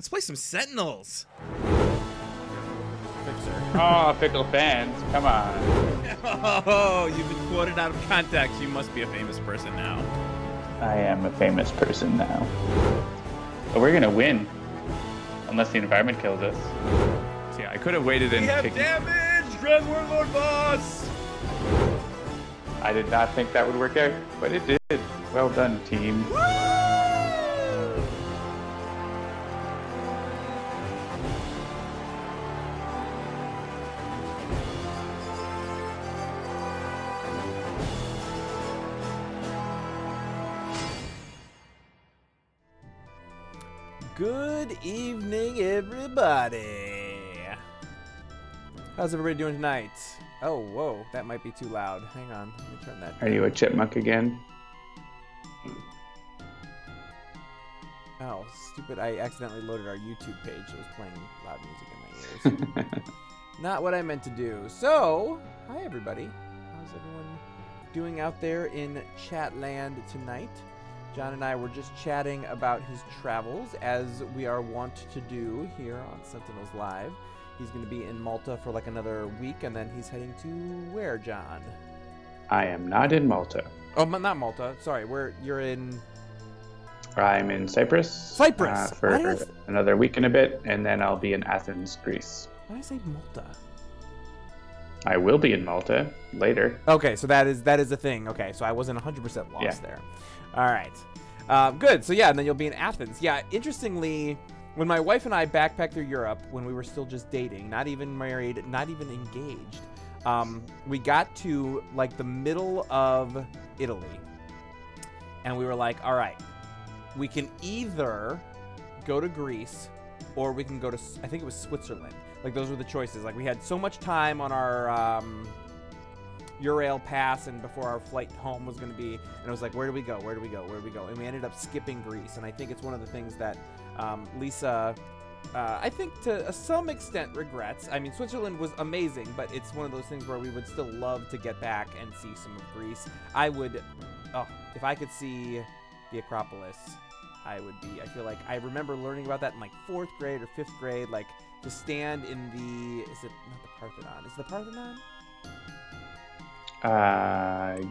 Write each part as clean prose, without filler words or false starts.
Let's play some Sentinels. Fixer. Oh, fickle fans, come on. Oh, you've been quoted out of context. You must be a famous person now. I am a famous person now. But we're gonna win. Unless the environment kills us. So yeah, I could have waited and We have taken... damage, Grand Warlord boss! I did not think that would work out, but it did. Well done, team. Woo! Good evening, everybody. How's everybody doing tonight? Oh, whoa, that might be too loud. Hang on, let me turn that down. Are you a chipmunk again? Oh, stupid, I accidentally loaded our YouTube page. It was playing loud music in my ears. Not what I meant to do. So, hi everybody. How's everyone doing out there in Chatland tonight? John and I were just chatting about his travels, as we are wont to do here on Sentinels Live. He's going to be in Malta for like another week, and then he's heading to where, John? I am not in Malta. Oh, not Malta. Sorry, you're in... I'm in Cyprus. Cyprus! For another week and a bit, and then I'll be in Athens, Greece. Why did I say Malta? I will be in Malta later. Okay, so that is a thing. Okay, so I wasn't 100% lost there. All right. Good. So, yeah, and then you'll be in Athens. Yeah, interestingly, when my wife and I backpacked through Europe, when we were still just dating, not even married, not even engaged, we got to, like, the middle of Italy. And we were like, all right, we can either go to Greece or we can go to, I think it was Switzerland. Like, those were the choices. Like, we had so much time on our Eurail pass and before our flight home was going to be, and it was like, where do we go? Where do we go? Where do we go? And we ended up skipping Greece. And I think it's one of the things that Lisa, I think to some extent regrets. I mean, Switzerland was amazing, but it's one of those things where we would still love to get back and see some of Greece. I would, if I could see the Acropolis, I would be, I feel like I remember learning about that in like 4th grade or 5th grade, like to stand in the, is it not the Parthenon? Is it the Parthenon?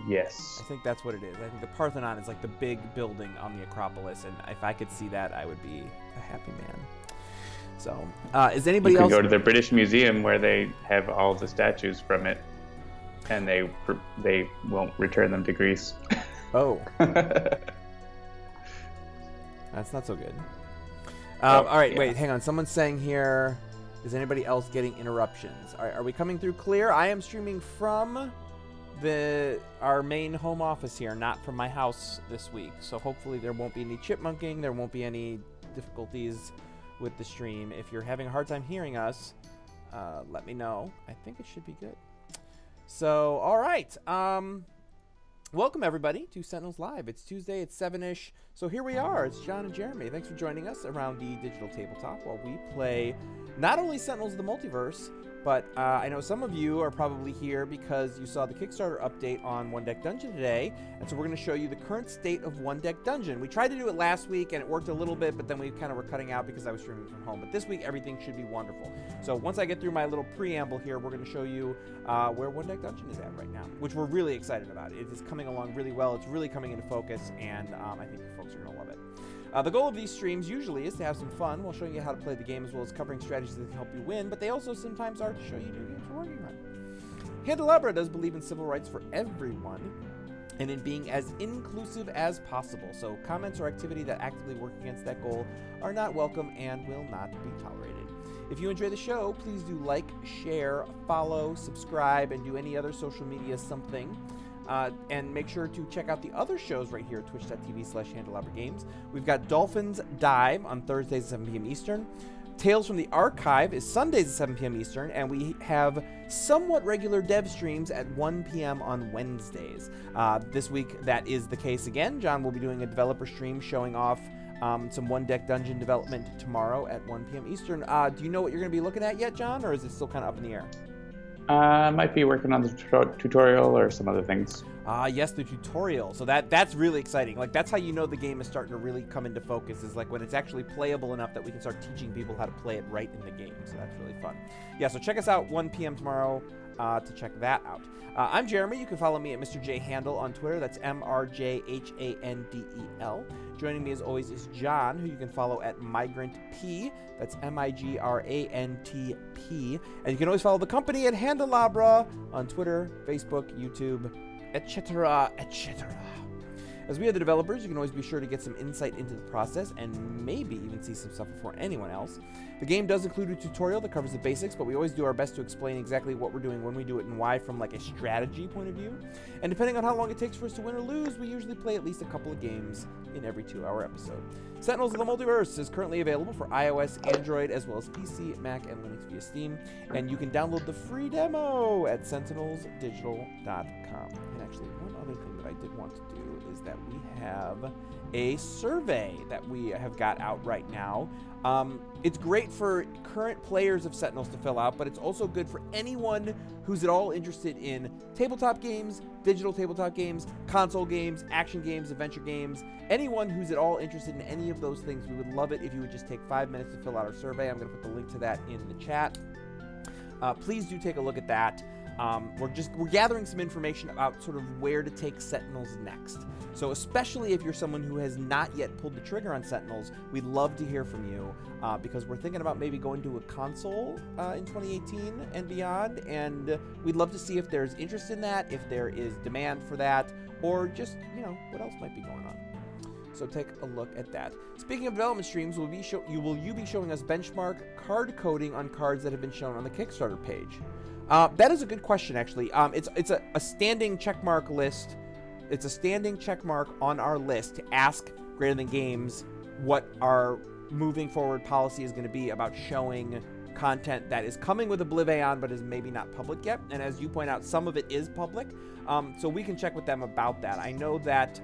Yes. I think that's what it is. I think the Parthenon is like the big building on the Acropolis, and if I could see that, I would be a happy man. So, is anybody else? You can go to the British Museum where they have all the statues from it, and they won't return them to Greece. Oh. That's not so good. All right, wait, hang on. Someone's saying here, is anybody else getting interruptions? Are we coming through clear? I am streaming from our main home office here, not from my house this week. So hopefully there won't be any chipmunking. There won't be any difficulties with the stream. If you're having a hard time hearing us, let me know. I think it should be good. So, all right. Welcome, everybody, to Sentinels Live. It's Tuesday. It's 7-ish. So here we are. It's John and Jeremy. Thanks for joining us around the digital tabletop while we play not only Sentinels the Multiverse, but I know some of you are probably here because you saw the Kickstarter update on One Deck Dungeon today, and so we're going to show you the current state of One Deck Dungeon. We tried to do it last week, and it worked a little bit, but then we kind of were cutting out because I was streaming from home. But this week, everything should be wonderful. So once I get through my little preamble here, we're going to show you where One Deck Dungeon is at right now, which we're really excited about. It is coming along really well. It's really coming into focus, and I think you folks are going to love it. The goal of these streams usually is to have some fun while showing you how to play the game, as well as covering strategies that can help you win, but they also sometimes are to show you new games we're working on. Handelabra does believe in civil rights for everyone and in being as inclusive as possible, so comments or activity that actively work against that goal are not welcome and will not be tolerated. If you enjoy the show, please do like, share, follow, subscribe, and do any other social media something. And make sure to check out the other shows right here at twitch.tv/HandelabreGames. We've got Dolphins Dive on Thursdays at 7 p.m. Eastern. Tales from the Archive is Sundays at 7 p.m. Eastern. And we have somewhat regular dev streams at 1 p.m. on Wednesdays. This week, that is the case again. John will be doing a developer stream showing off some One Deck Dungeon development tomorrow at 1 p.m. Eastern. Do you know what you're going to be looking at yet, John? Or is it still kind of up in the air? Might be working on the tutorial or some other things. Yes, the tutorial. So that's really exciting. Like, that's how you know the game is starting to really come into focus, is like when it's actually playable enough that we can start teaching people how to play it right in the game. So that's really fun. Yeah, so check us out 1 p.m. tomorrow to check that out. I'm Jeremy. You can follow me at Mr. J Handel on Twitter. That's MRJHANDEL. Joining me as always is John, who you can follow at Migrant P. That's MIGRANTP. And you can always follow the company at Handelabra on Twitter, Facebook, YouTube, etc., etc. As we are the developers, you can always be sure to get some insight into the process and maybe even see some stuff before anyone else. The game does include a tutorial that covers the basics, but we always do our best to explain exactly what we're doing, when we do it, and why from like a strategy point of view. And depending on how long it takes for us to win or lose, we usually play at least a couple of games in every 2-hour episode. Sentinels of the Multiverse is currently available for iOS, Android, as well as PC, Mac, and Linux via Steam. And you can download the free demo at sentinelsdigital.com. And actually, one other thing that I did want to do is that we have a survey that we have got out right now. It's great for current players of Sentinels to fill out, but it's also good for anyone who's at all interested in tabletop games, digital tabletop games, console games, action games, adventure games. Anyone who's at all interested in any of those things, we would love it if you would just take 5 minutes to fill out our survey. I'm going to put the link to that in the chat. Please do take a look at that. We're gathering some information about sort of where to take Sentinels next. So especially if you're someone who has not yet pulled the trigger on Sentinels, we'd love to hear from you because we're thinking about maybe going to a console in 2018 and beyond, and we'd love to see if there's interest in that, if there is demand for that, or just, you know, what else might be going on. So take a look at that. Speaking of development streams, will you be showing us benchmark card coding on cards that have been shown on the Kickstarter page? That is a good question, actually. It's a standing checkmark list. It's a standing checkmark on our list to ask Greater Than Games what our moving forward policy is going to be about showing content that is coming with Oblivion but is maybe not public yet. And as you point out, some of it is public. So we can check with them about that. I know that...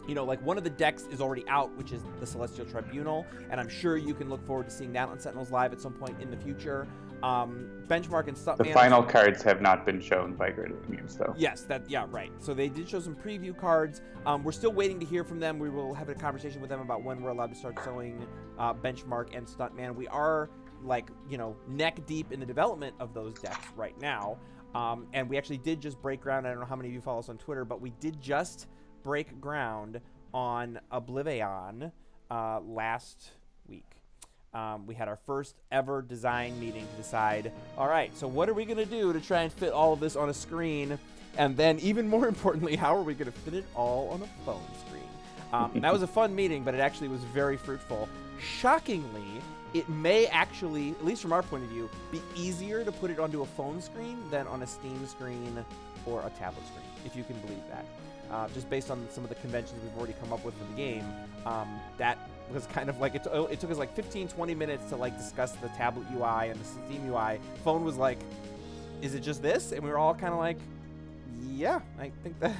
you know, like one of the decks is already out, which is the Celestial Tribunal, and I'm sure you can look forward to seeing that on Sentinels Live at some point in the future. Benchmark and Stuntman. The final cards have not been shown by Greater Than Games, though. Yes, right. So they did show some preview cards. We're still waiting to hear from them. We will have a conversation with them about when we're allowed to start showing Benchmark and Stuntman. We are, like, you know, neck deep in the development of those decks right now. And we actually did just break ground. I don't know how many of you follow us on Twitter, but we did just break ground on Oblivion last week. We had our first ever design meeting to decide, all right, so what are we going to do to try and fit all of this on a screen? And then even more importantly, how are we going to fit it all on a phone screen? That was a fun meeting, but it actually was very fruitful. Shockingly, it may actually, at least from our point of view, be easier to put it onto a phone screen than on a Steam screen or a tablet screen, if you can believe that. Just based on some of the conventions we've already come up with for the game, that was kind of like, it took us like 15-20 minutes to like discuss the tablet UI and the Steam UI. Phone was like, is it just this? And we were all kind of like, yeah, I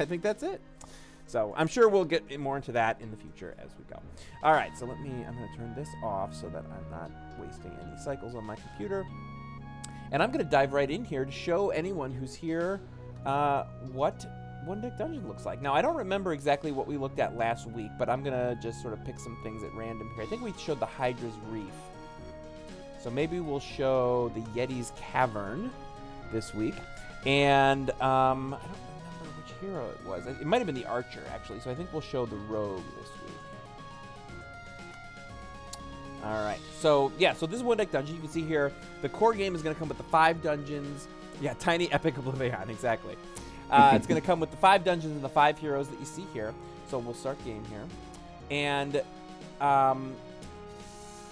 think that's it. So I'm sure we'll get more into that in the future as we go. All right, so I'm going to turn this off so that I'm not wasting any cycles on my computer. And I'm going to dive right in here to show anyone who's here what One Deck Dungeon looks like. Now, I don't remember exactly what we looked at last week, but I'm going to just sort of pick some things at random here. I think we showed the Hydra's Reef. So maybe we'll show the Yeti's Cavern this week. And I don't remember which hero it was. It might have been the Archer, actually. So I think we'll show the Rogue this week. All right. So, yeah, so this is One Deck Dungeon. You can see here the core game is going to come with the 5 dungeons. Yeah, Tiny Epic Oblivion, exactly. It's going to come with the 5 dungeons and the 5 heroes that you see here. So we'll start game here. And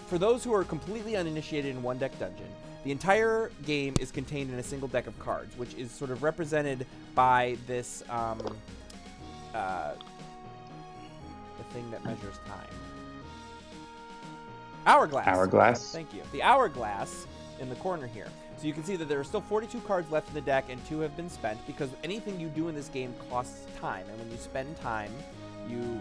for those who are completely uninitiated in One Deck Dungeon, the entire game is contained in a single deck of cards, which is sort of represented by this, the thing that measures time. Hourglass. Hourglass. Thank you. The hourglass in the corner here. So you can see that there are still 42 cards left in the deck, and 2 have been spent, because anything you do in this game costs time. And when you spend time, you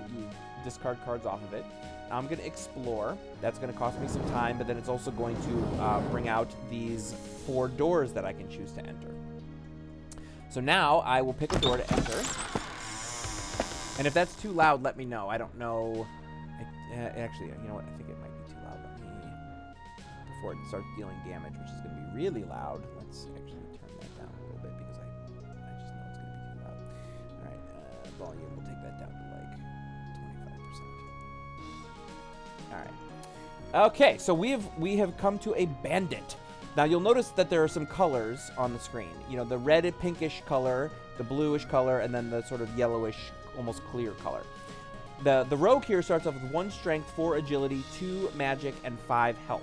discard cards off of it. I'm going to explore. That's going to cost me some time, but then it's also going to bring out these 4 doors that I can choose to enter. So now I will pick a door to enter. And if that's too loud, let me know. I don't know. Actually, you know what? I think it might be too loud. Let me, before it starts dealing damage, which is going to be really loud. Let's actually turn that down a little bit because I just know it's going to be too loud. All right, volume. We'll take that down to like 25%. All right. Okay, so we have come to a bandit. Now you'll notice that there are some colors on the screen. You know, the red and pinkish color, the bluish color, and then the sort of yellowish, almost clear color. The rogue here starts off with 1 strength, 4 agility, 2 magic, and 5 health.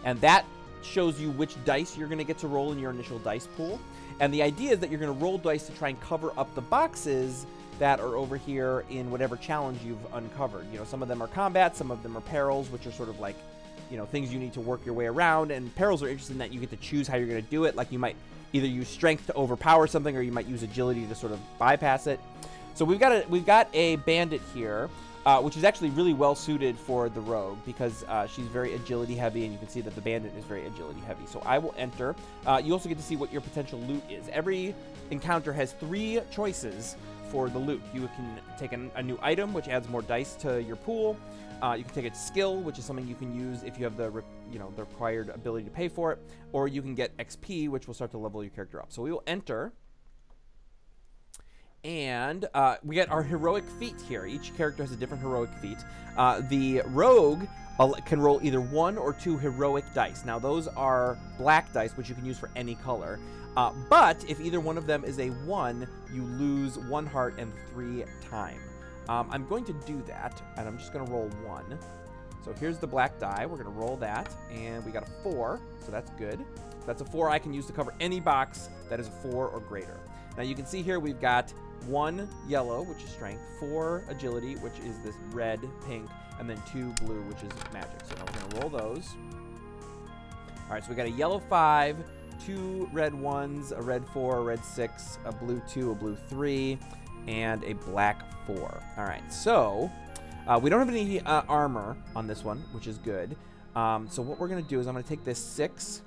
And that shows you which dice you're going to get to roll in your initial dice pool. And the idea is that you're going to roll dice to try and cover up the boxes that are over here in whatever challenge you've uncovered. You know, some of them are combat, some of them are perils, which are sort of like, you know, things you need to work your way around. And perils are interesting that you get to choose how you're going to do it. Like you might either use strength to overpower something, or you might use agility to sort of bypass it. So we've got a bandit here, which is actually really well suited for the rogue because she's very agility heavy, and you can see that the bandit is very agility heavy. So I will enter. You also get to see what your potential loot is. Every encounter has 3 choices for the loot. You can take a new item, which adds more dice to your pool. You can take a skill, which is something you can use if you have the required ability to pay for it, or you can get XP, which will start to level your character up. So we will enter, and we get our heroic feat here. Each character has a different heroic feat. The rogue can roll either 1 or 2 heroic dice. Now those are black dice, which you can use for any color. But if either one of them is a 1, you lose 1 heart and 3 time. I'm going to do that, and I'm just going to roll 1. So here's the black die. We're going to roll that, and we got a 4, so that's good. That's a 4 I can use to cover any box that is a 4 or greater. Now you can see here we've got 1 yellow, which is strength, 4 agility, which is this red, pink, and then 2 blue, which is magic. So now we're going to roll those. All right, so we got a yellow 5, 2 red 1s, a red 4, a red 6, a blue 2, a blue 3, and a black 4. All right, so we don't have any armor on this one, which is good. So what we're going to do is I'm going to take this 6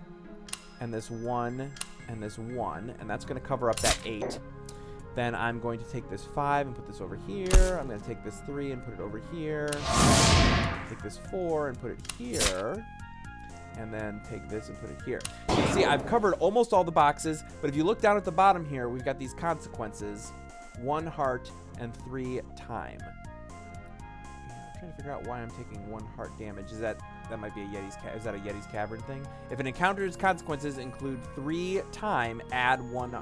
and this 1 and this 1, and that's going to cover up that 8. Then I'm going to take this 5 and put this over here. I'm going to take this 3 and put it over here. Take this 4 and put it here. And then take this and put it here. You can see I've covered almost all the boxes, but if you look down at the bottom here, we've got these consequences. 1 heart and 3 time. I'm trying to figure out why I'm taking 1 heart damage. Is that might be a is that a Yeti's Cavern thing? If an encounter's consequences include 3 time, add 1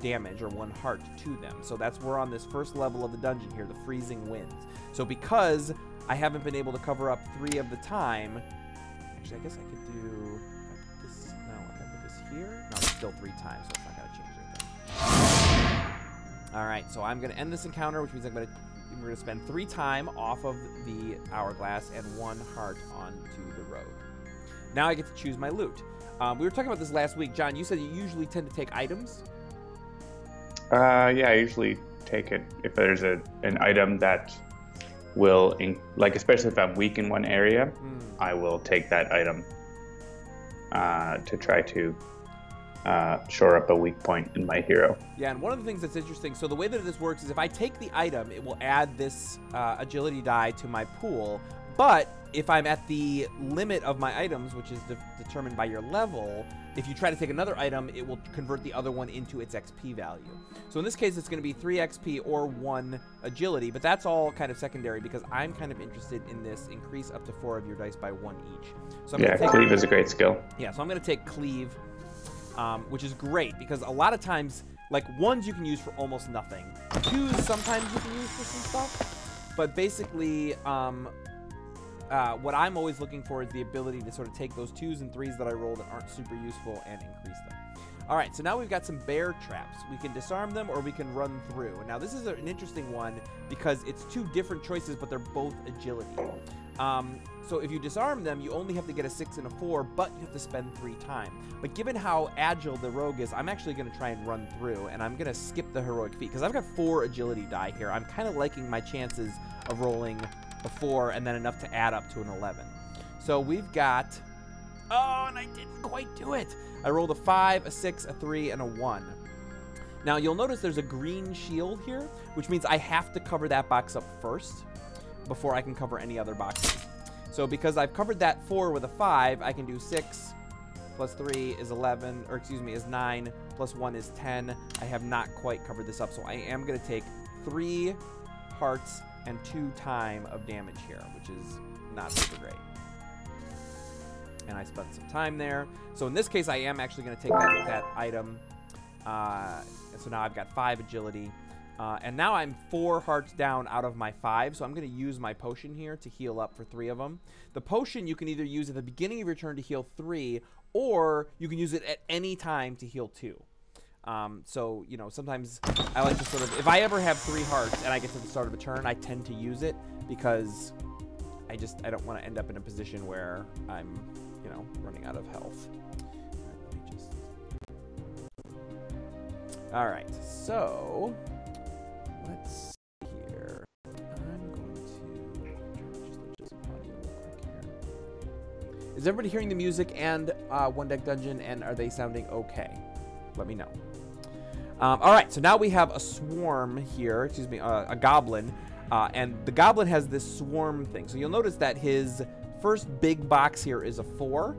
damage or 1 heart to them. So we're on this first level of the dungeon here, the freezing winds. So because I haven't been able to cover up 3 of the time, actually I guess I could do this. No, I can put this here. No, it's still 3 times, so it's not going to change anything. All right, so I'm going to end this encounter, which means we're going to spend 3 time off of the hourglass and 1 heart onto the rogue. Now I get to choose my loot. We were talking about this last week. John, you said you usually tend to take items? Yeah, I usually take it if there's an item that will, especially if I'm weak in one area, I will take that item to try to shore up a weak point in my hero. Yeah, and one of the things that's interesting, so the way that this works is if I take the item, it will add this agility die to my pool, but if I'm at the limit of my items, which is determined by your level, if you try to take another item, it will convert the other one into its XP value. So in this case, it's going to be 3 XP or 1 agility, but that's all kind of secondary because I'm kind of interested in this increase up to 4 of your dice by 1 each. So Cleave is a great skill. Yeah, so I'm going to take Cleave, which is great because a lot of times, like 1s you can use for almost nothing. 2s sometimes you can use for some stuff, but basically what I'm always looking for is the ability to sort of take those 2s and 3s that I roll that aren't super useful and increase them. All right, so now we've got some bear traps. We can disarm them or we can run through. Now this is an interesting one because it's 2 different choices, but they're both agility. So if you disarm them, you only have to get a 6 and a 4, but you have to spend 3 time. But given how agile the rogue is, I'm actually going to try and run through, and I'm going to skip the heroic feat because I've got 4 agility die here. I'm kind of liking my chances of rolling a 4 and then enough to add up to an 11. So we've got... Oh, and I didn't quite do it. I rolled a 5, a 6, a 3, and a 1. Now, you'll notice there's a green shield here, which means I have to cover that box up first before I can cover any other boxes. So because I've covered that 4 with a 5, I can do 6 plus 3 is 11, or excuse me, is 9, plus 1 is 10. I have not quite covered this up, so I am going to take 3 hearts and 2 time of damage here, which is not super great. And I spent some time there. So in this case, I am actually going to take that item. So now I've got 5 agility. And now I'm 4 hearts down out of my 5. So I'm going to use my potion here to heal up for 3 of them. The potion you can either use at the beginning of your turn to heal 3, or you can use it at any time to heal 2. So, you know, sometimes I like to sort of, if I ever have 3 hearts and I get to the start of a turn, I tend to use it because I don't want to end up in a position where I'm, you know, running out of health. All right, so let's see here. I'm going to just audio real quick here. Is everybody hearing the music and One Deck Dungeon, and are they sounding okay? Let me know. All right, so now we have a swarm here, excuse me, a goblin, and the goblin has this swarm thing. So you'll notice that his first big box here is a 4,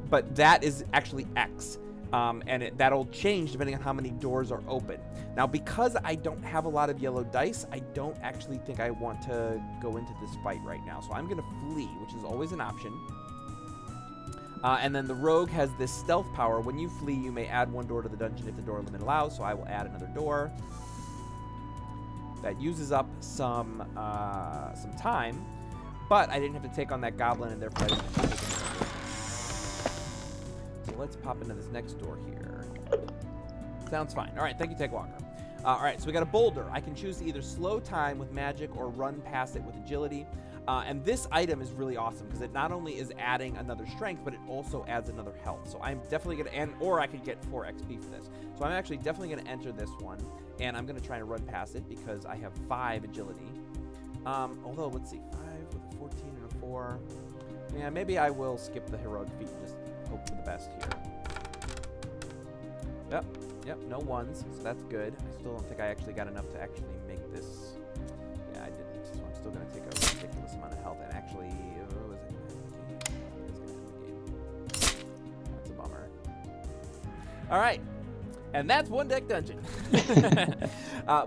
but that is actually X. And that'll change depending on how many doors are open. Now, because I don't have a lot of yellow dice, I don't actually think I want to go into this fight right now. So I'm going to flee, which is always an option. And then the rogue has this stealth power. When you flee, you may add 1 door to the dungeon if the door limit allows. So I will add another door. That uses up some time, but I didn't have to take on that goblin, and therefore I didn't have to take another. So let's pop into this next door here. Sounds fine. All right, thank you, Take Walker. All right, so we got a boulder. I can choose to either slow time with magic or run past it with agility. And this item is really awesome because it not only is adding another strength, but it also adds another health. So I'm definitely going to, or I could get 4 XP for this. So I'm actually definitely going to enter this one, and I'm going to try to run past it because I have 5 agility. Although, let's see, 5 with a 14 and a 4. Yeah, maybe I will skip the heroic feat and just hope for the best here. Yep, no 1s, so that's good. I still don't think I actually got enough to actually make this. Yeah, I didn't, so I'm still going to take a ridiculous amount of health. And actually, is it going to end the game? That's a bummer. All right, and that's One Deck Dungeon.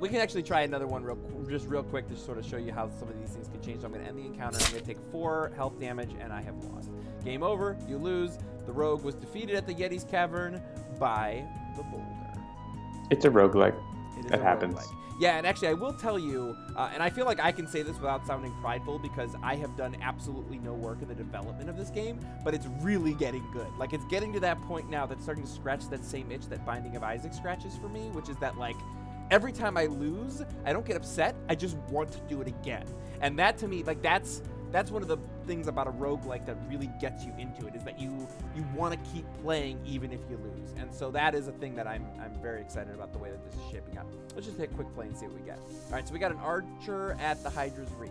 We can actually try another one real quick to sort of show you how some of these things can change. So I'm going to end the encounter. I'm going to take 4 health damage, and I have lost. Game over. You lose. The rogue was defeated at the Yeti's Cavern by the boulder. It's a roguelike. That happens. Roguelike. Yeah, and actually I will tell you, and I feel like I can say this without sounding prideful because I have done absolutely no work in the development of this game, but it's really getting good. Like, it's getting to that point now that's starting to scratch that same itch that Binding of Isaac scratches for me, which is that, like, every time I lose, I don't get upset, I just want to do it again. And that, to me, like, that's one of the things about a roguelike that really gets you into it, is that you want to keep playing even if you lose. And so that is a thing that I'm very excited about, the way that this is shaping up. Let's just hit quick play and see what we get. All right, so we got an Archer at the Hydra's Reef.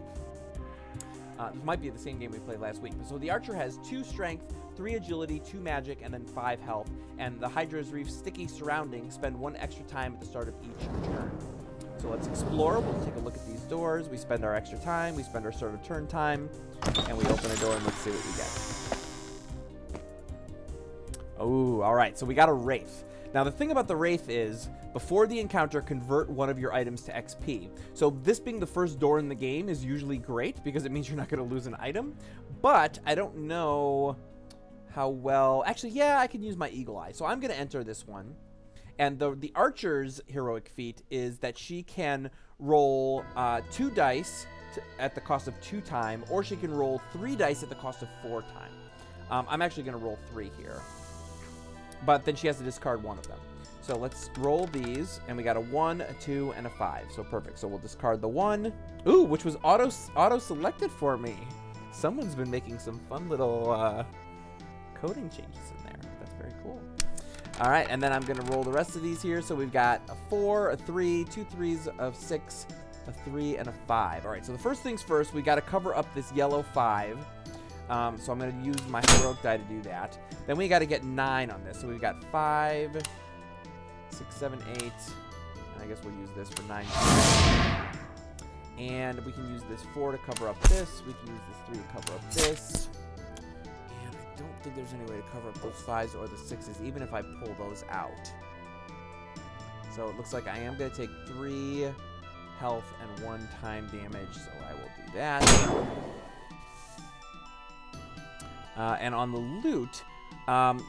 This might be the same game we played last week. So the Archer has 2 strength, 3 agility, 2 magic, and then 5 health. And the Hydra's Reef sticky surroundings spend 1 extra time at the start of each turn. So let's explore. We'll take a look at these doors. We spend our extra time. We spend our start of turn time. And we open a door and let's see what we get. Oh, all right. So we got a Wraith. Now, the thing about the Wraith is, before the encounter, convert one of your items to XP. So this being the first door in the game is usually great because it means you're not going to lose an item. But I don't know how well... Actually, yeah, I can use my Eagle Eye. So I'm going to enter this one. And the Archer's heroic feat is that she can roll 2 dice at the cost of 2 time, or she can roll 3 dice at the cost of 4 time. I'm actually going to roll 3 here. But then she has to discard 1 of them. So let's roll these, and we got a 1, a 2, and a 5. So perfect. So we'll discard the 1. Ooh, which was auto-selected for me. Someone's been making some fun little coding changes in there. That's very cool. All right, and then I'm going to roll the rest of these here. So we've got a 4, a 3, 2 3s of 6, a 3, and a 5. All right, so the first things first, we got to cover up this yellow 5. So I'm going to use my heroic die to do that. Then we got to get 9 on this. So we've got 5, 6, 7, 8. And I guess we'll use this for 9. And we can use this 4 to cover up this. We can use this 3 to cover up this. And I don't think there's any way to cover up those 5s or the 6s, even if I pull those out. So it looks like I am going to take 3 health and 1 time damage, so I will do that. And on the loot,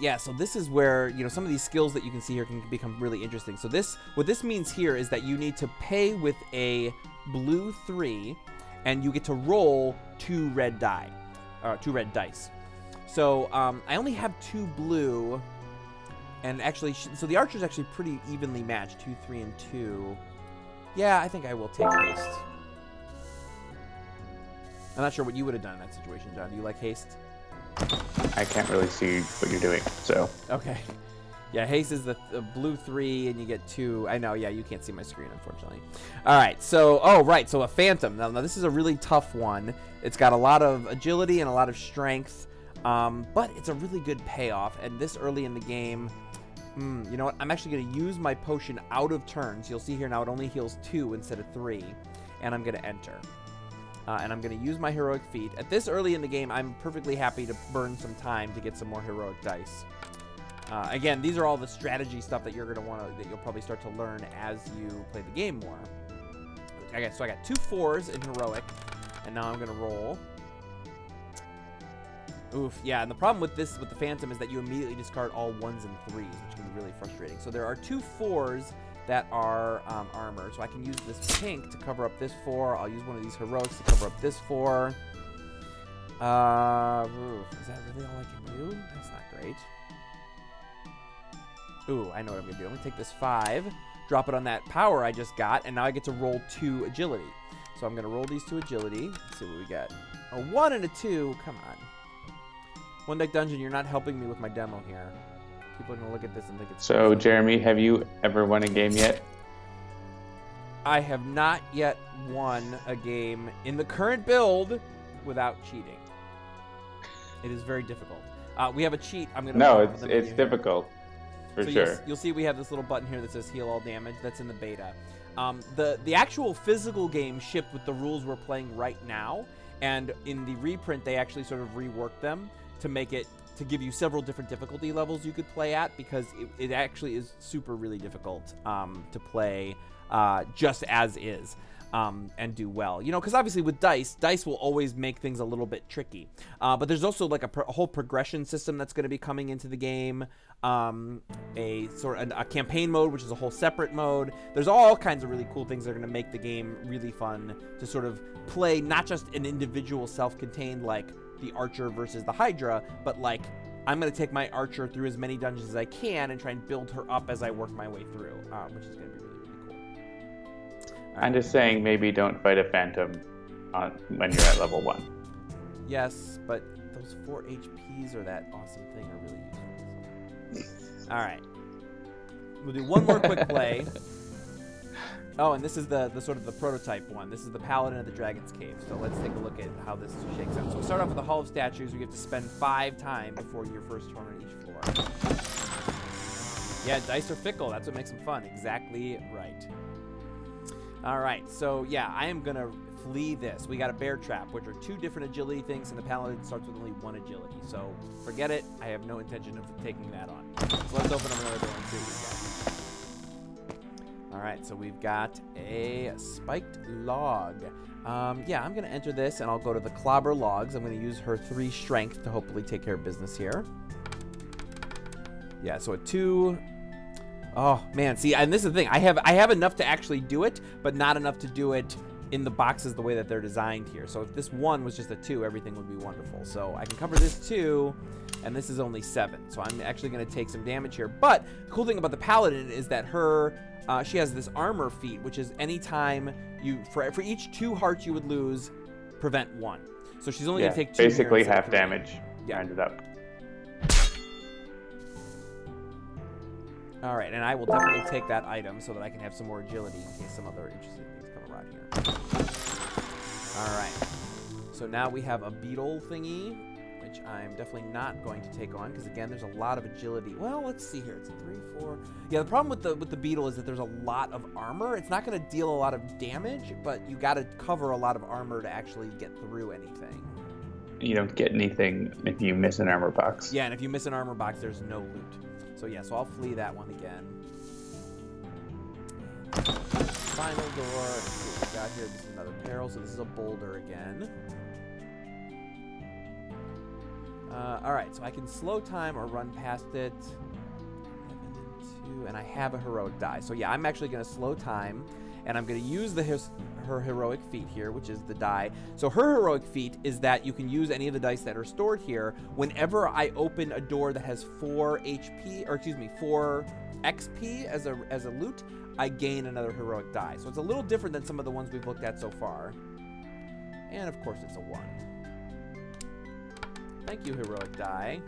yeah, so this is where, you know, some of these skills that you can see here can become really interesting. So what this means here is that you need to pay with a blue 3, and you get to roll 2 red dice. So I only have 2 blue, and actually, so the archer's actually pretty evenly matched, 2, 3, and 2. Yeah, I think I will take haste. I'm not sure what you would have done in that situation, John. Do you like haste? I can't really see what you're doing, so. Okay. Yeah, haste is the blue 3, and you get 2. I know, yeah, you can't see my screen, unfortunately. All right, so, so a phantom. Now, this is a really tough one. It's got a lot of agility and a lot of strength, but it's a really good payoff. And this early in the game, you know what? I'm actually going to use my potion out of turns. You'll see here now it only heals 2 instead of 3, and I'm going to enter. And I'm going to use my heroic feat. At this early in the game, I'm perfectly happy to burn some time to get some more heroic dice. Again, these are all the strategy stuff that you're going to that you'll probably start to learn as you play the game more. Okay, so I got 2 4s in heroic, and now I'm going to roll. Oof, yeah, and the problem with the phantom is that you immediately discard all 1s and 3s, which can be really frustrating. So there are 2 4s that are armor. So I can use this pink to cover up this 4. I'll use one of these heroics to cover up this 4. Is that really all I can do? That's not great. Ooh, I know what I'm going to do. I'm going to take this 5, drop it on that power I just got, and now I get to roll 2 agility. So I'm going to roll these 2 agility. Let's see what we get. A 1 and a 2. Come on. One Deck Dungeon, you're not helping me with my demo here. People are going to look at this and think it's... So, Jeremy, have you ever won a game yet? I have not yet won a game in the current build without cheating. It is very difficult. We have a cheat. I'm going to... No, it's difficult. For sure. You'll see we have this little button here that says heal all damage. That's in the beta. The actual physical game shipped with the rules we're playing right now, and in the reprint they actually sort of reworked them to make it, to give you several different difficulty levels you could play at, because it actually is really difficult to play just as is. And do well, you know, because obviously with dice will always make things a little bit tricky. But there's also like a whole progression system that's going to be coming into the game. A campaign mode, which is a whole separate mode. There's all kinds of really cool things that are going to make the game really fun to sort of play, not just an individual self-contained like the Archer versus the Hydra, but like I'm going to take my Archer through as many dungeons as I can and try and build her up as I work my way through, which is going to be really cool. I'm just saying, maybe don't fight a phantom when you're at level 1. Yes, but those 4 HPs or that awesome thing are really useful. All right. We'll do one more quick play. Oh, and this is the sort of the prototype one. This is the Paladin of the Dragon's Cave. So let's take a look at how this shakes out. So we start off with the Hall of Statues. We get to spend 5 time before your first turn on each floor. Yeah, dice are fickle. That's what makes them fun. Exactly right. All right, so yeah, I am going to flee this. We got a Bear Trap, which are 2 different agility things, and the Paladin starts with only 1 agility. So forget it. I have no intention of taking that on. So let's open up another door and see what we got. All right, so we've got a Spiked Log. Yeah, I'm going to enter this, and I'll go to the Clobber Logs. I'm going to use her 3 strength to hopefully take care of business here. Yeah, so a 2... Oh, man, see, and this is the thing. I have enough to actually do it, but not enough to do it in the boxes the way that they're designed here. So if this 1 was just a 2, everything would be wonderful. So I can cover this 2, and this is only 7. So I'm actually going to take some damage here. But the cool thing about the Paladin is that she has this armor feat, which is anytime for each 2 hearts you would lose, prevent 1. So she's only going to take 2 basically half damage. Yeah. Ended up. All right, and I will definitely take that item so that I can have some more agility in case some other interesting things come rod here. All right. So now we have a beetle thingy, which I'm definitely not going to take on because again, there's a lot of agility. Well, let's see here. It's 3, 4. Yeah, the problem with the beetle is that there's a lot of armor. It's not going to deal a lot of damage, but you got to cover a lot of armor to actually get through anything. You don't get anything if you miss an armor box. Yeah, and if you miss an armor box, there's no loot. So yeah, so I'll flee that one again. Final door. Let's see what we got here. This is another peril, so this is a boulder again. Alright, so I can slow time or run past it. 11 and 2, and I have a heroic die. So yeah, I'm actually going to slow time, and I'm going to use her heroic feat here, which is the die. So her heroic feat is that you can use any of the dice that are stored here. Whenever I open a door that has 4 HP, or excuse me, 4 XP as a loot, I gain another heroic die. So it's a little different than some of the ones we've looked at so far. And of course it's a 1. Thank you, heroic die.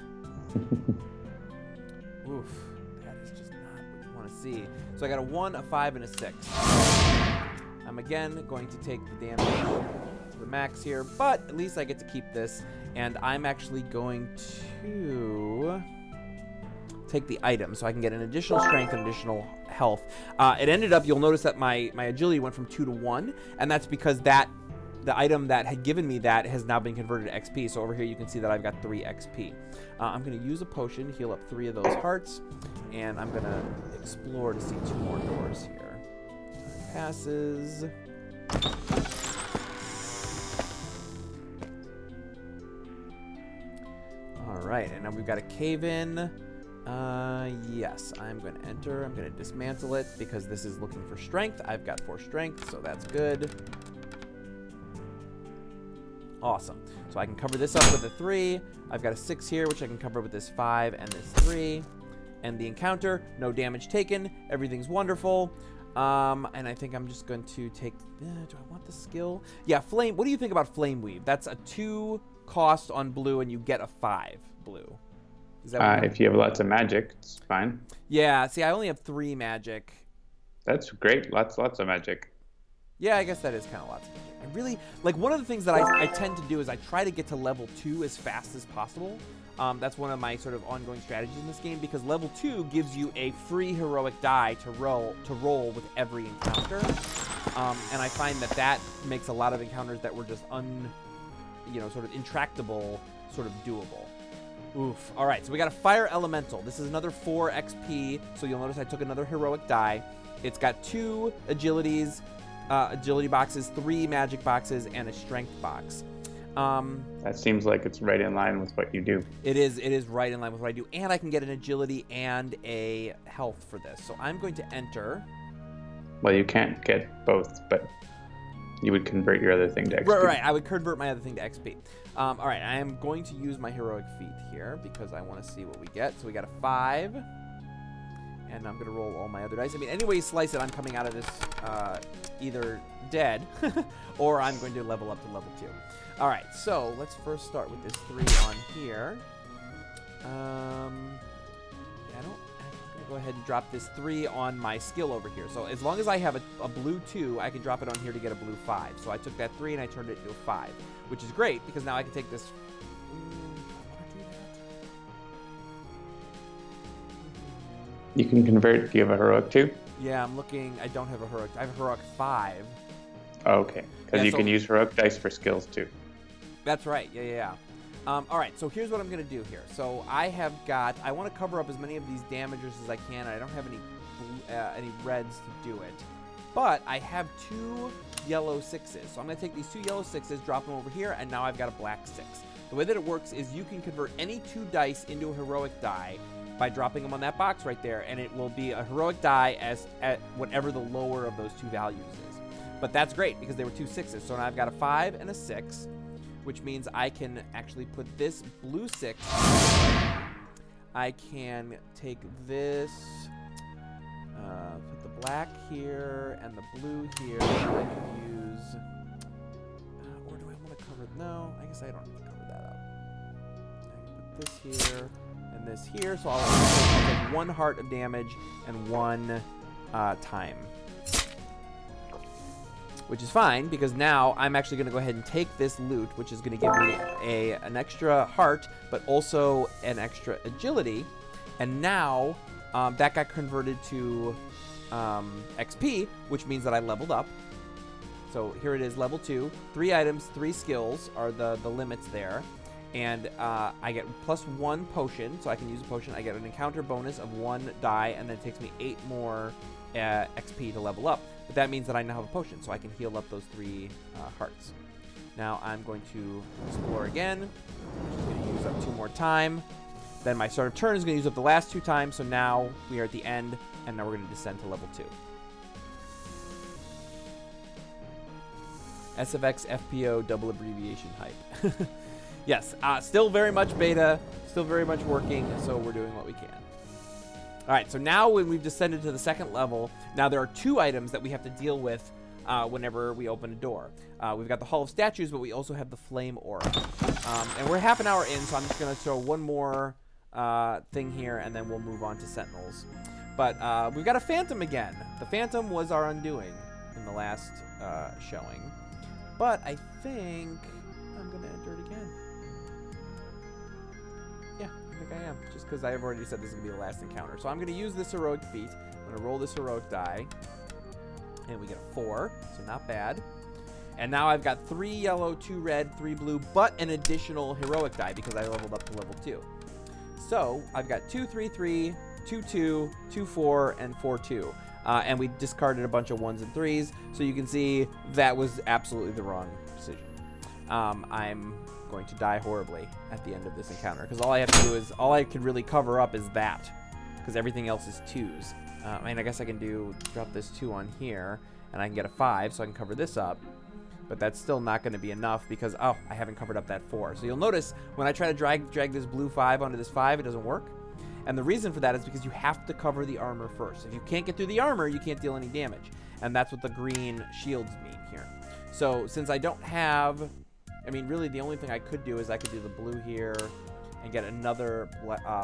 Oof, that is just not what you want to see. So I got a 1, a 5, and a 6. I'm again going to take the damage to the max here, but at least I get to keep this. And I'm actually going to take the item so I can get an additional strength and additional health. It ended up, you'll notice that my agility went from 2 to 1, and that's because the item that had given me that has now been converted to XP. So over here you can see that I've got 3 XP. I'm going to use a potion, heal up 3 of those hearts, and I'm going to explore to see 2 more doors here. Time passes. Alright, and now we've got a cave-in. Yes, I'm going to enter. I'm going to dismantle it because this is looking for strength. I've got 4 strength, so that's good. Awesome. So I can cover this up with a 3. I've got a 6 here, which I can cover with this 5 and this 3. And the encounter, no damage taken. Everything's wonderful. And I think I'm just going to take... do I want the skill? Yeah, Flame. What do you think about Flame Weave? That's a 2 cost on blue, and you get a 5 blue. Is that if you have lots of magic, it's fine. Yeah, see, I only have 3 magic. That's great. Lots of magic. Yeah, I guess that is kind of lots of magic. I really, like, one of the things that I tend to do is I try to get to level 2 as fast as possible. That's one of my sort of ongoing strategies in this game, because level 2 gives you a free heroic die to roll with every encounter. And I find that makes a lot of encounters that were just sort of intractable, sort of doable. Oof. All right, so we got a fire elemental. This is another 4 XP, so you'll notice I took another heroic die. It's got 2 agility boxes, 3 magic boxes, and a strength box. That seems like it's right in line with what you do. It is right in line with what I do, and I can get an agility and a health for this. So I'm going to enter. Well, you can't get both, but you would convert your other thing to XP. Right, I would convert my other thing to XP. All right, I am going to use my heroic feat here because I want to see what we get. So we got a 5, and I'm going to roll all my other dice. I mean, any way you slice it, I'm coming out of this either dead or I'm going to level up to level 2. All right, so let's first start with this 3 on here. I'm going to go ahead and drop this 3 on my skill over here. So as long as I have a blue 2, I can drop it on here to get a blue 5. So I took that 3 and I turned it into a 5, which is great because now I can take this. You can convert. Do you have a heroic 2? Yeah, I'm looking. I don't have a heroic. I have a heroic 5. Oh, okay, because you can use heroic dice for skills too. That's right. Yeah. All right, so here's what I'm going to do here. So I want to cover up as many of these damagers as I can. I don't have any reds to do it. But I have 2 yellow 6s. So I'm going to take these 2 yellow 6s, drop them over here, and now I've got a black 6. The way that it works is you can convert any 2 dice into a heroic die by dropping them on that box right there, and it will be a heroic die at whatever the lower of those 2 values is. But that's great because they were 2 6s. So now I've got a 5 and a 6. Which means I can actually put this blue 6. I can take this, put the black here and the blue here. I can use, or do I want to cover? No, I guess I don't need to cover that up. I can put this here and this here, so I'll take 1 heart of damage and 1 time. which is fine because now I'm actually going to go ahead and take this loot, which is going to give me an extra heart, but also an extra agility. And now that got converted to XP, which means that I leveled up. So here it is, level 2. 3 items, 3 skills are the limits there. And I get +1 potion, so I can use a potion. I get an encounter bonus of 1 die, and then it takes me 8 more XP to level up. But that means that I now have a potion, so I can heal up those 3 hearts. Now I'm going to explore again. I'm just going to use up 2 more time. Then my start of turn is going to use up the last 2 times, so now we are at the end, and now we're going to descend to level 2. SFX FPO double abbreviation hype. Yes, still very much beta, still very much working, so we're doing what we can. All right, so now when we've descended to the 2nd level, now there are 2 items that we have to deal with whenever we open a door. We've got the Hall of Statues, but we also have the Flame Aura. And we're half an hour in, so I'm just going to throw one more thing here, and then we'll move on to Sentinels. But we've got a Phantom again. The Phantom was our undoing in the last showing. But I think I'm going to enter it again. Yeah, I think I am. Just because I've already said this is going to be the last encounter. So I'm going to use this heroic feat. I'm going to roll this heroic die. And we get a 4, so not bad. And now I've got 3 yellow, 2 red, 3 blue, but an additional heroic die because I leveled up to level 2. So I've got 2, 3, 3, 2, 2, 2, 4, and 4, 2. And we discarded a bunch of 1s and 3s. So you can see that was absolutely the wrong decision. I'm going to die horribly at the end of this encounter because all I have to do is, all I can really cover up is that because everything else is 2s. I mean, I guess I can drop this 2 on here and I can get a 5 so I can cover this up. But that's still not going to be enough because, oh, I haven't covered up that 4. So you'll notice when I try to drag this blue 5 onto this 5, it doesn't work. And the reason for that is because you have to cover the armor first. If you can't get through the armor, you can't deal any damage. And that's what the green shields mean here. So since I don't have, I mean, really the only thing I could do is I could do the blue here and get another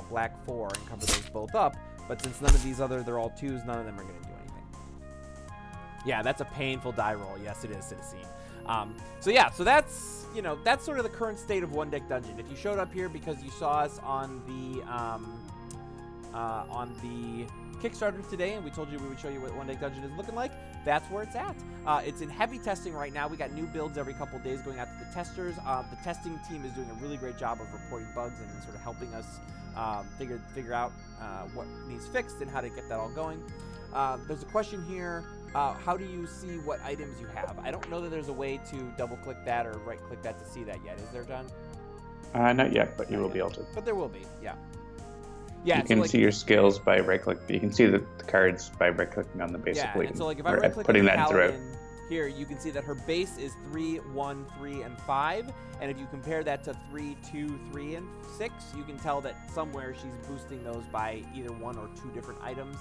black 4 and cover those both up. But since none of these they're all 2s, none of them are going to do anything. Yeah, that's a painful die roll. Yes, it is, Citizen. So yeah, so that's, you know, that's sort of the current state of One Deck Dungeon. If you showed up here because you saw us on the Kickstarter today and we told you we would show you what One Deck Dungeon is looking like, that's where it's at. It's in heavy testing right now. We got new builds every couple of days going out to the testers. The testing team is doing a really great job of reporting bugs and sort of helping us figure out what needs fixed and how to get that all going. There's a question here. How do you see what items you have? I don't know that there's a way to double-click that or right-click that to see that yet. Is there, John? Not yet, but you will be able to. But there will be, yeah. Yeah, you can see your skills by right-click. You can see the cards by right-clicking on the basic lead. Yeah, and so like if I right-click on the Paladin here, you can see that her base is 3, 1, 3, and 5. And if you compare that to 3, 2, 3, and 6, you can tell that somewhere she's boosting those by either 1 or 2 different items.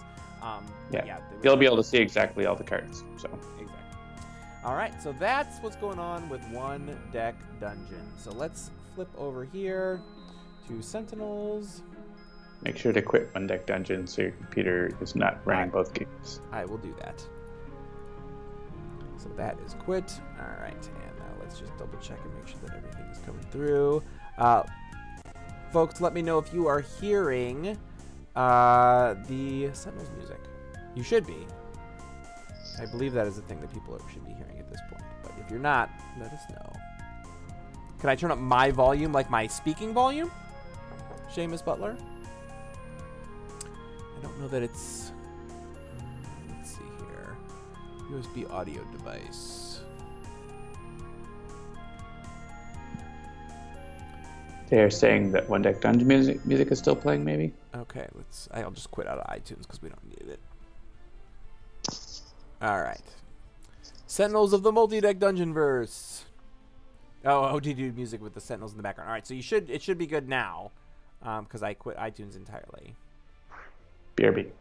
You'll be able to see exactly all the cards. So exactly. All right, so that's what's going on with One Deck Dungeon. So let's flip over here to Sentinels. Make sure to quit One Deck Dungeon so your computer is not running both games. I will do that. So that is quit. All right, and now let's just double check and make sure that everything is coming through. Folks, let me know if you are hearing the Sentinels music. You should be. I believe that is the thing that people should be hearing at this point. But if you're not, let us know. Can I turn up my volume, like my speaking volume? Seamus Butler? I don't know that it's... let's see here. USB audio device. They're saying that One Deck Dungeon music is still playing, maybe? Okay, I'll just quit out of iTunes because we don't need it. Alright. Sentinels of the Multi-Deck Dungeonverse. Oh, ODD music with the Sentinels in the background. Alright, so it should be good now. Because I quit iTunes entirely. BRB.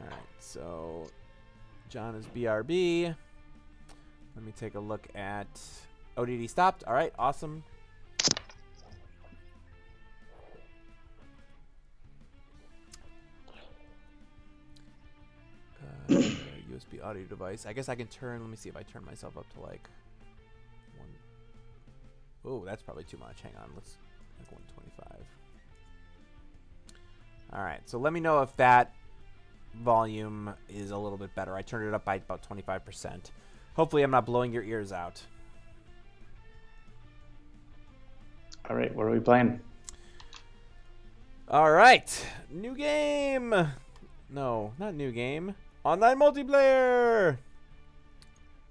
Alright, so John is BRB. Let me take a look at ODD stopped. All right, awesome. the audio device. I guess I can turn. Let me see if I turn myself up to like 1. Oh, that's probably too much. Hang on. Let's like 125. All right. So let me know if that volume is a little bit better. I turned it up by about 25%. Hopefully, I'm not blowing your ears out. All right. What are we playing? All right. New game. No, not new game. Online multiplayer.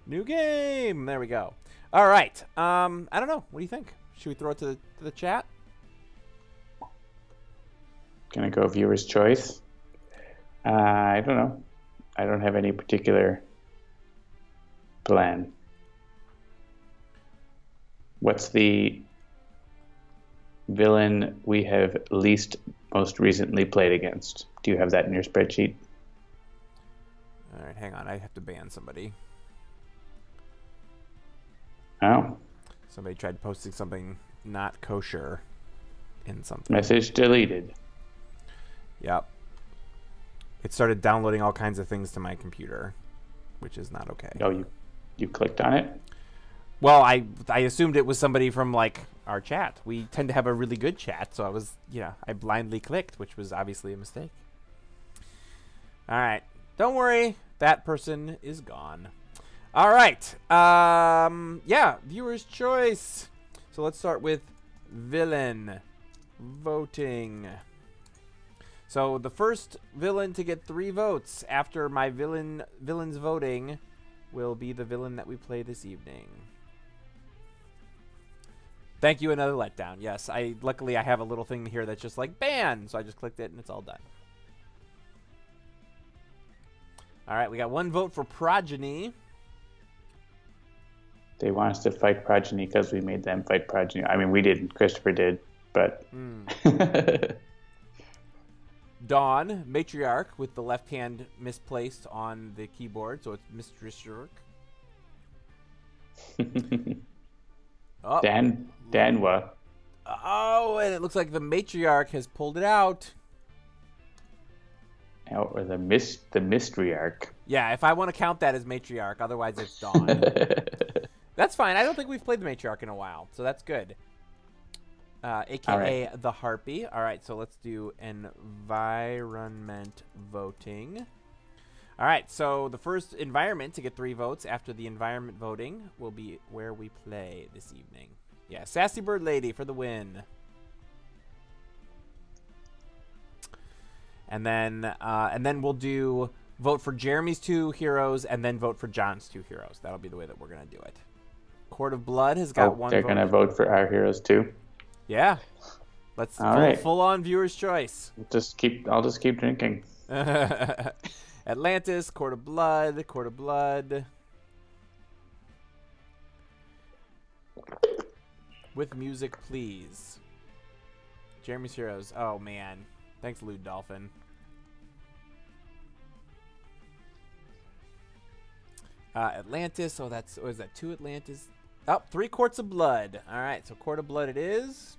New game. There we go. All right. I don't know. What do you think? Should we throw it to the chat? Gonna go viewer's choice. I don't know. I don't have any particular plan. What's the villain we have most recently played against? Do you have that in your spreadsheet? All right, hang on. I have to ban somebody. Oh. Somebody tried posting something not kosher in something. Message deleted. Yep. It started downloading all kinds of things to my computer, which is not okay. Oh, you clicked on it? Well, I assumed it was somebody from like our chat. We tend to have a really good chat, so I blindly clicked, which was obviously a mistake. All right. Don't worry. That person is gone. All right. Yeah, viewer's choice. So let's start with villain voting. So the first villain to get 3 votes after my villain's voting will be the villain that we play this evening. Thank you, another letdown. Yes, luckily I have a little thing here that's just like ban, so I just clicked it and it's all done. All right, we got 1 vote for Progeny. They want us to fight Progeny because we made them fight Progeny. I mean, we didn't. Christopher did, but... Dawn, Matriarch, with the left hand misplaced on the keyboard, so it's Mistress-York. Oh. Danwa. Oh, and it looks like the Matriarch has pulled it out. Or the Mystriarch. Yeah, if I want to count that as Matriarch, otherwise it's Dawn. That's fine. I don't think we've played the Matriarch in a while, so that's good. AKA the Harpy. All right, so let's do environment voting. All right, so the first environment to get 3 votes after the environment voting will be where we play this evening. Yeah, Sassy Bird Lady for the win. And then we'll do vote for Jeremy's 2 heroes and then vote for John's 2 heroes. That'll be the way that we're going to do it. Court of Blood has got 1 vote. They're going to vote for our heroes too? Yeah. Let's full on viewer's choice. I'll just keep drinking. Atlantis, Court of Blood, Court of Blood. With music, please. Jeremy's heroes. Oh man. Thanks, Lewd Dolphin. Atlantis. Oh, is that 2 Atlantis? Oh, 3 Courts of Blood. All right, so Court of Blood it is.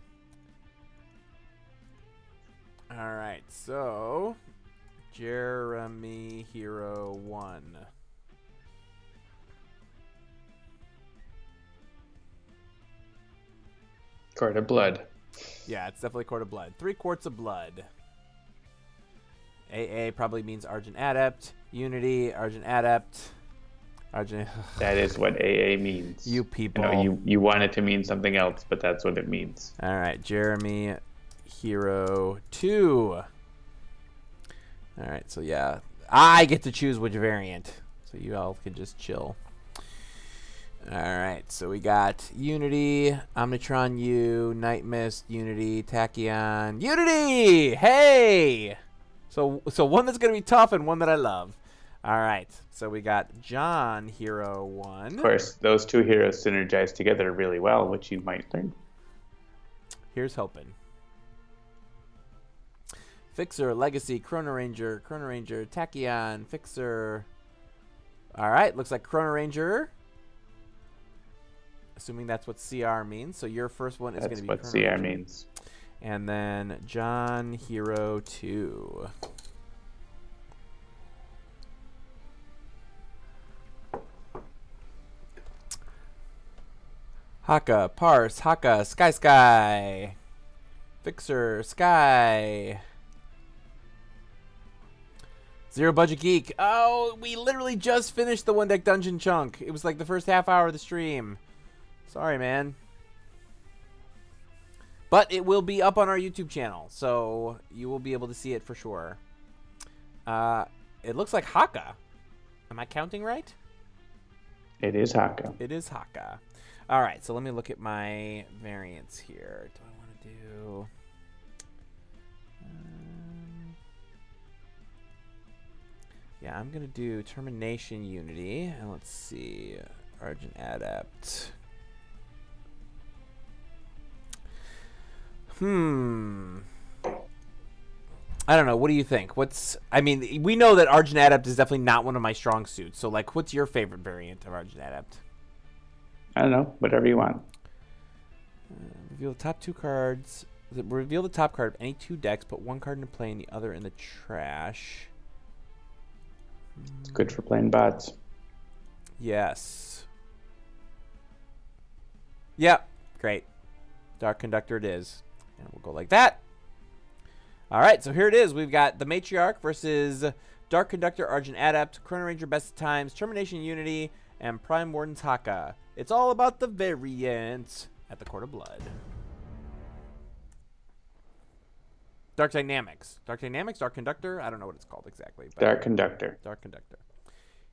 All right, so Jeremy Hero 1. Court of Blood. Yeah, it's definitely Court of Blood. 3 Quarts of Blood. AA probably means Argent Adept. Unity, Argent Adept. Argent. That is what AA means. You people. You want it to mean something else, but that's what it means. All right, Jeremy Hero 2. All right, so yeah. I get to choose which variant. So you all can just chill. All right, so we got Unity, Omnitron U, Night Mist, Unity, Tachyon, Unity! Hey! So one that's going to be tough and one that I love. All right, so we got John, Hero 1. Of course, those 2 heroes synergize together really well, which you might learn. Here's hoping. Fixer, Legacy, Chrono-Ranger, Tachyon, Fixer. All right, looks like Chrono-Ranger. Assuming that's what CR means. So your first one is going to be That's what CR means. And then John Hero 2. Haka, Parse, Haka, Sky. Fixer, Sky. Zero Budget Geek. Oh, we literally just finished the one deck dungeon chunk. It was like the first half hour of the stream. Sorry, man. But it will be up on our YouTube channel, so you will be able to see it for sure. It looks like Haka. Am I counting right? It is Haka. It is Haka. All right, so let me look at my variants here. Do I want to do... yeah, I'm going to do Termi-Nation Unity. And let's see. Argent Adept. I don't know. What do you think? I mean, we know that Argent Adept is definitely not one of my strong suits. So, like, what's your favorite variant of Argent Adept? I don't know. Whatever you want. Reveal the top two cards. Reveal the top card of any two decks. Put one card into play and the other in the trash. It's good for playing bots. Yes. Yep. Great. Dark Conductor it is. And we'll go like that. All right, so here it is. We've got the Matriarch versus Dark Conductor, Argent Adept, Chrono-Ranger Best of Times, Termi-Nation Unity, and Prime Wardens Haka. It's all about the variant at the Court of Blood. Dark Dynamics. Dark Dynamics, Dark Conductor. I don't know what it's called exactly. But Dark Conductor. Dark Conductor.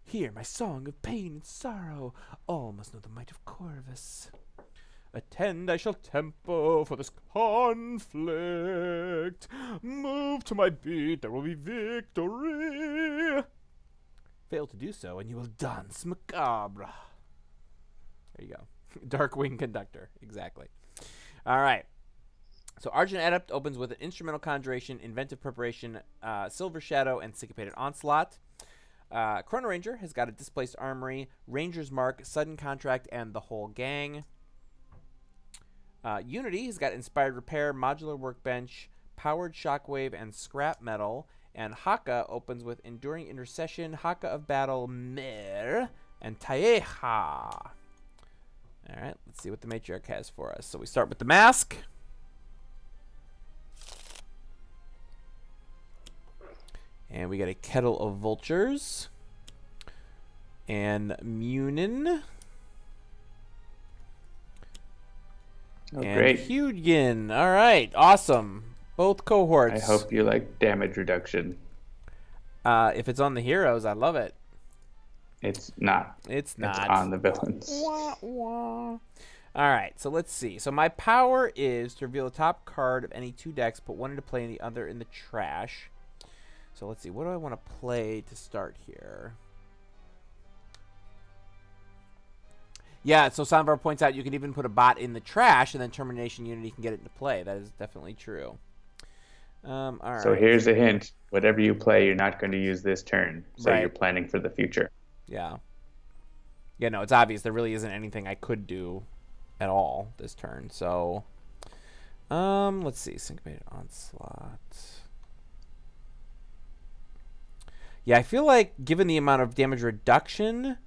Hear my song of pain and sorrow. All must know the might of Corvus. Attend, I shall tempo for this conflict. Move to my beat, there will be victory. Fail to do so, and you will dance macabre. There you go. Darkwing Conductor. Exactly. All right. So Argent Adept opens with an Instrumental Conjuration, Inventive Preparation, Silver Shadow, and Syncopated Onslaught. Chrono-Ranger has got a Displaced Armory, Ranger's Mark, Sudden Contract, and the whole gang. Unity has got Inspired Repair, Modular Workbench, Powered Shockwave, and Scrap Metal. And Haka opens with Enduring Intercession, Haka of Battle, Mir, and Taeha. All right, let's see what the Matriarch has for us. So we start with the Mask. And we got a Kettle of Vultures. And Munin. Oh, and great. Hugin. All right, awesome. Both cohorts. I hope you like damage reduction. If it's on the heroes, I love it. It's not. It's not. It's on the villains. Wah, wah. All right, so let's see. So my power is to reveal the top card of any two decks, put one into play and the other in the trash. So let's see. What do I want to play to start here? Yeah, so Soundbar points out you can even put a bot in the trash, and then Termi-Nation Unity can get it into play. That is definitely true. All right. So here's a hint. Whatever you play, you're not going to use this turn. So Right. you're planning for the future. Yeah. Yeah, no, it's obvious. There really isn't anything I could do at all this turn. So, let's see. Syncopated Onslaught. Yeah, I feel like given the amount of damage reduction,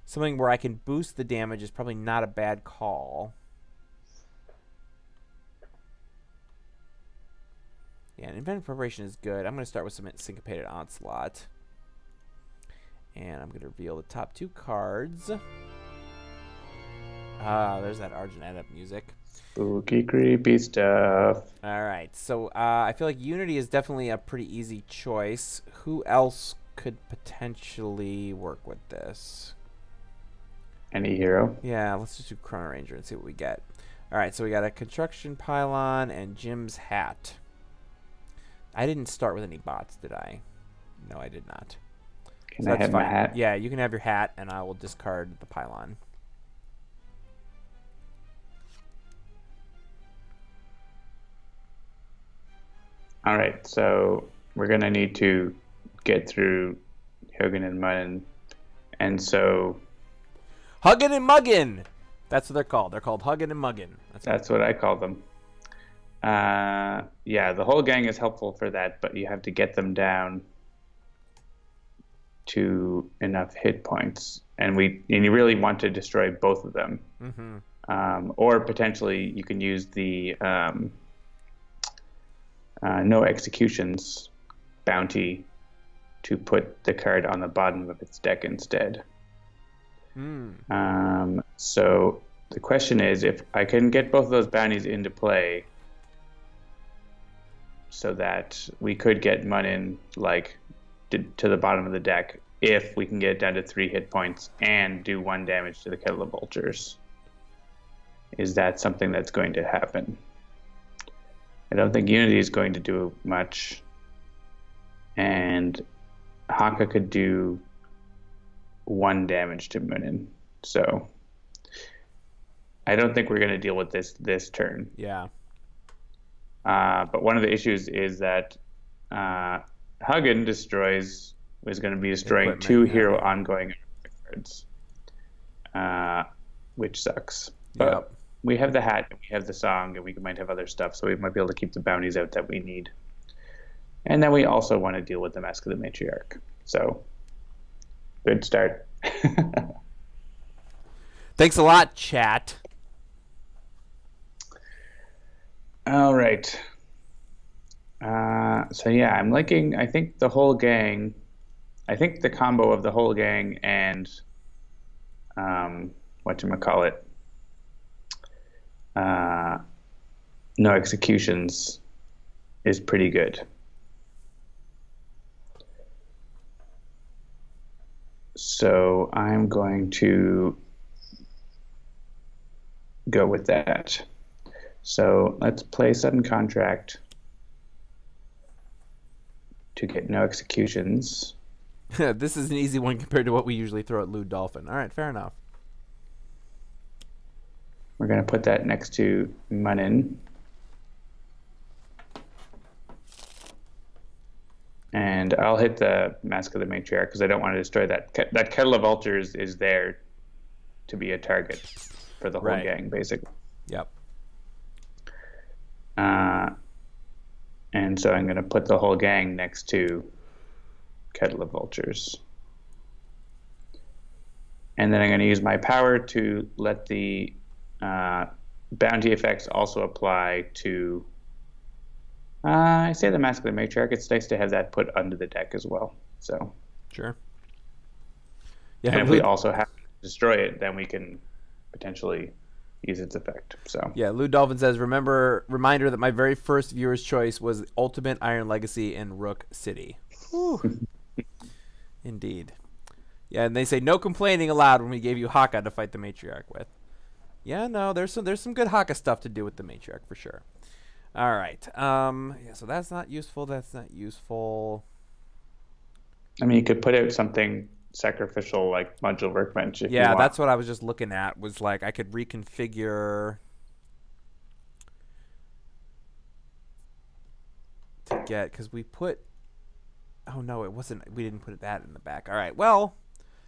something where I can boost the damage is probably not a bad call. Yeah, and Inventive Preparation is good. I'm going to start with some Syncopated Onslaught. And I'm going to reveal the top two cards. Ah, there's that Argent Adept music. Spooky, creepy stuff. All right, so I feel like Unity is definitely a pretty easy choice. Who else could potentially work with this? Any hero? Yeah, let's just do Chrono-Ranger and see what we get. All right, so we got a Construction Pylon and Jim's Hat. I didn't start with any bots, did I? No, I did not. Can So I that's have my fine. hat? Yeah, you can have your hat, and I will discard the Pylon. All right, so we're going to need to get through Hogan and Munn. And so... Huggin' and Muggin! That's what they're called. They're called Huggin' and Muggin. That's what I call them. Yeah, the whole gang is helpful for that, but you have to get them down to enough hit points. And you really want to destroy both of them. Mm-hmm. Or potentially you can use the no executions bounty to put the card on the bottom of its deck instead. So the question is, if I can get both of those bounties into play so that we could get Munin to the bottom of the deck if we can get it down to 3 hit points and do 1 damage to the Kettle of Vultures. Is that something that's going to happen? I don't think Unity is going to do much. And Haka could do 1 damage to Munin. So I don't think we're going to deal with this turn. Yeah. But one of the issues is that Hagen is going to be destroying Equipment, 2 hero ongoing cards, which sucks. But we have the hat, and we have the song, and we might have other stuff, so we might be able to keep the bounties out that we need. And then we also want to deal with the Mask of the Matriarch. So, good start. Thanks a lot, chat. All right. So yeah, I'm liking, I think the combo of the whole gang and whatchamacallit, no executions is pretty good. So I'm going to go with that. So let's play Sudden Contract to get no executions. This is an easy one compared to what we usually throw at Lou Dolphin. All right, fair enough. We're going to put that next to Munin. And I'll hit the Mask of the Matriarch because I don't want to destroy that. That Kettle of Vultures is there to be a target for the whole gang, basically. Yep. And so I'm going to put the whole gang next to Kettle of Vultures. And then I'm going to use my power to let the bounty effects also apply to... I say the Mask of the Matriarch. It's nice to have that put under the deck as well. So sure. Yeah. And if we also have to destroy it, then we can potentially use its effect. So yeah, Lou Dolphin says, reminder that my very first viewer's choice was Ultimate Iron Legacy in Rook City. Indeed. Yeah, and they say no complaining allowed when we gave you Haka to fight the Matriarch with. Yeah, no, there's some good Haka stuff to do with the Matriarch for sure. All right. Yeah, so that's not useful. That's not useful. I mean, you could put out something sacrificial like Modular Workbench if you want. That's what I was just looking at, was like I could reconfigure to get, because we put, oh no, it wasn't, we didn't put that in the back. All right, well,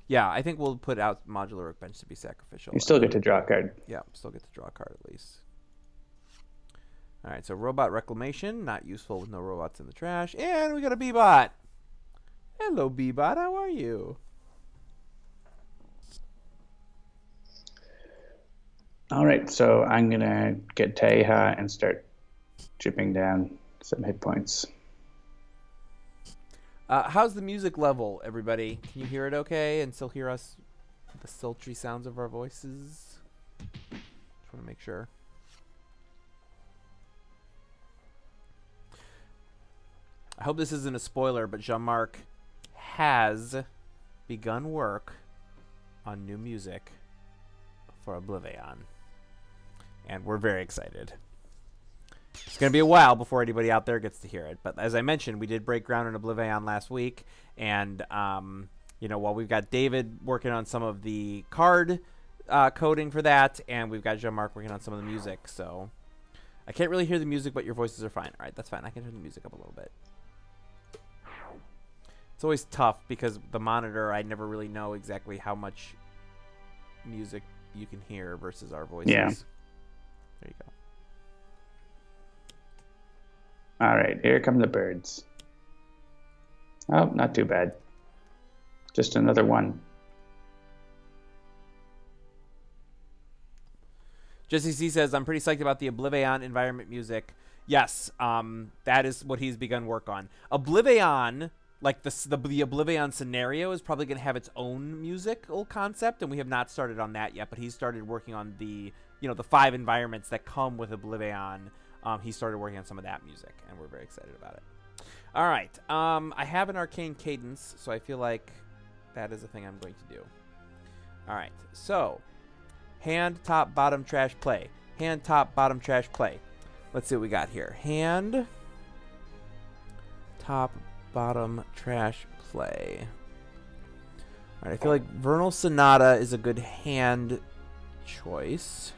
yeah, I think we'll put out Modular Workbench to be sacrificial. You still get to draw a card. Yeah, still get to draw a card at least. All right, so Robot Reclamation, not useful with no robots in the trash. And we got a B-Bot. Hello, B-Bot, how are you? All right, so I'm going to get Taiha and start chipping down some hit points. How's the music level, everybody? Can you hear it okay and still hear us, the sultry sounds of our voices? Just want to make sure. I hope this isn't a spoiler, but Jean-Marc has begun work on new music for Oblivion. And we're very excited. It's going to be a while before anybody out there gets to hear it. But as I mentioned, we did break ground on Oblivion last week. And, you know, while we've got David working on some of the card coding for that, and we've got Jean-Marc working on some of the music. So I can't really hear the music, but your voices are fine. All right, that's fine. I can turn the music up a little bit. It's always tough because the monitor, I never really know exactly how much music you can hear versus our voices. Yeah. There you go. All right, here come the birds. Oh, not too bad. Just another one. Jesse C says, I'm pretty psyched about the Oblivion environment music. Yes, that is what he's begun work on. Oblivion, like the Oblivion scenario, is probably going to have its own musical concept, and we have not started on that yet, but he's started working on the 5 environments that come with Oblivion. He started working on some of that music, and we're very excited about it. All right. I have an arcane cadence, so I feel like that is a thing I'm going to do. All right. So, hand, top, bottom, trash, play. Hand, top, bottom, trash, play. Let's see what we got here. Hand, top, bottom, trash, play. All right. I feel like Vernal Sonata is a good hand choice.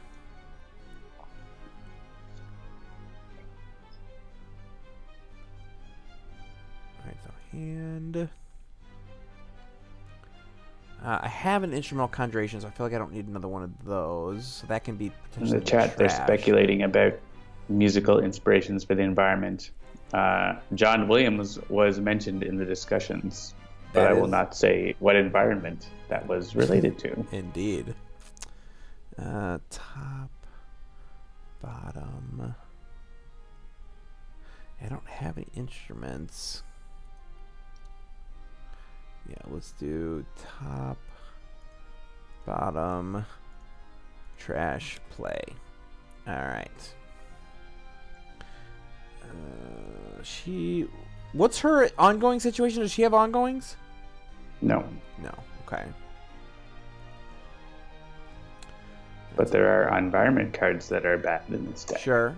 And I have an instrumental conjuration, so I feel like I don't need another one of those. So that can be potentially in the chat. They're speculating about musical inspirations for the environment. John Williams was mentioned in the discussions, but I will not say what environment that was related to. Indeed. Top, bottom. I don't have any instruments. Yeah, let's do top, bottom, trash, play. All right. What's her ongoing situation? Does she have ongoings? No. No. Okay. But there are environment cards that are bad in this deck. Sure.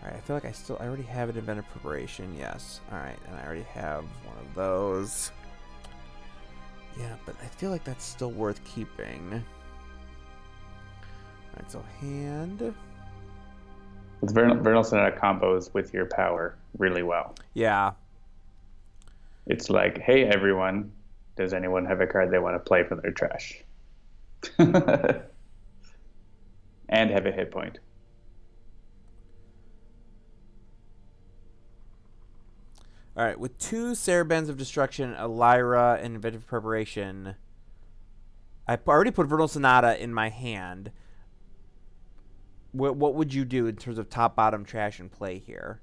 All right, I feel like I already have an event of preparation. Yes. All right, and I already have one of those. Yeah, but I feel like that's still worth keeping. All right, so hand. With Vernal Sonata combos with your power really well. Yeah. It's like, hey everyone, does anyone have a card they want to play for their trash? And have a hit point. All right, with 2 Sarabans of Destruction, a Lyra, and Inventive Preparation, I already put Vernal Sonata in my hand. What would you do in terms of top, bottom, trash, and play here?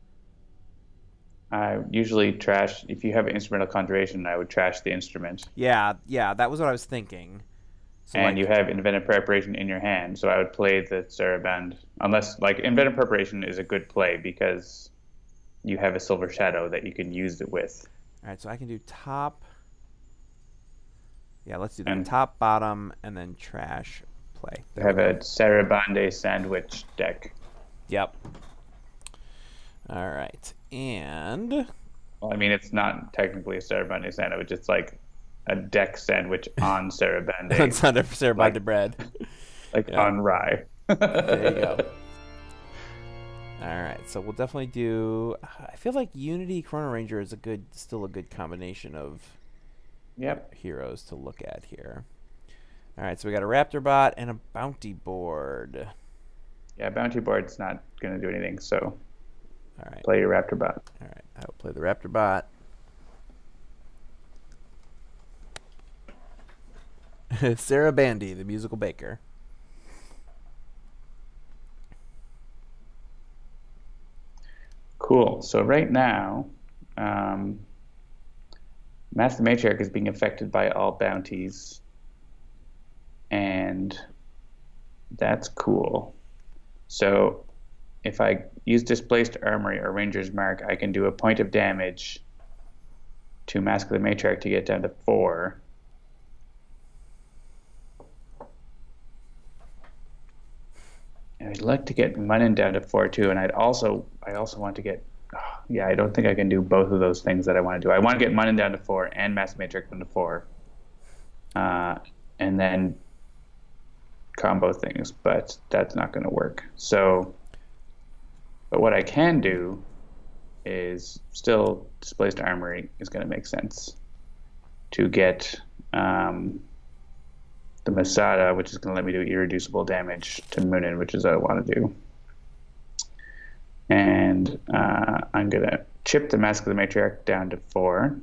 I usually trash, if you have an instrumental conjuration, I would trash the instrument. Yeah, that was what I was thinking. So and you have Inventive Preparation in your hand, so I would play the Saraband. Unless, Inventive Preparation is a good play because you have a Silver Shadow that you can use it with. All right, so I can do top. Yeah, let's do that. Top, bottom, and then trash, play. I have a Sarabande sandwich deck. Yep. All right, and... Well, I mean, it's not technically a Sarabande sandwich. It's like a deck sandwich on Sarabande. It's under Sarabande bread. On rye. There you go. All right, so we'll definitely do. I feel like Unity Chrono-Ranger is still a good combination of heroes to look at here. All right, so we got a Raptor Bot and a Bounty Board. Yeah, Bounty Board's not going to do anything, so all right, play your Raptor Bot. All right, I will play the Raptor Bot. Sarah Bandy, the musical baker. Cool. So right now, Master Matriarch is being affected by all bounties, and that's cool. So if I use Displaced Armory or Ranger's Mark, I can do a point of damage to Mask of the Matriarch to get down to 4. And I'd like to get Munnin down to 4 too, and I also want to get. I don't think I can do both of those things that I want to do. I want to get Munnin down to 4 and Master Matrix down to 4, and then combo things, but that's not going to work. So, but what I can do is still Displaced Armory is going to make sense to get the Masada, which is going to let me do irreducible damage to Munin, which is what I want to do. And I'm going to chip the Mask of the Matriarch down to 4.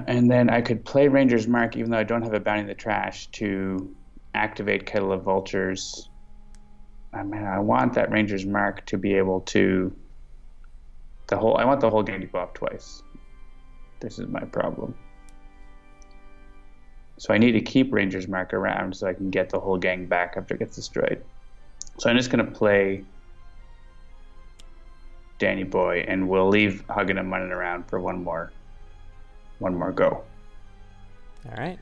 And then I could play Ranger's Mark, even though I don't have a Bounty in the Trash, to activate Kettle of Vultures. I mean, I want that Ranger's Mark to be able to... I want the whole game to go off twice. This is my problem. So I need to keep Ranger's Mark around so I can get the whole gang back after it gets destroyed. So I'm just going to play Danny Boy, and we'll leave Hugging him running around for one more go. All right.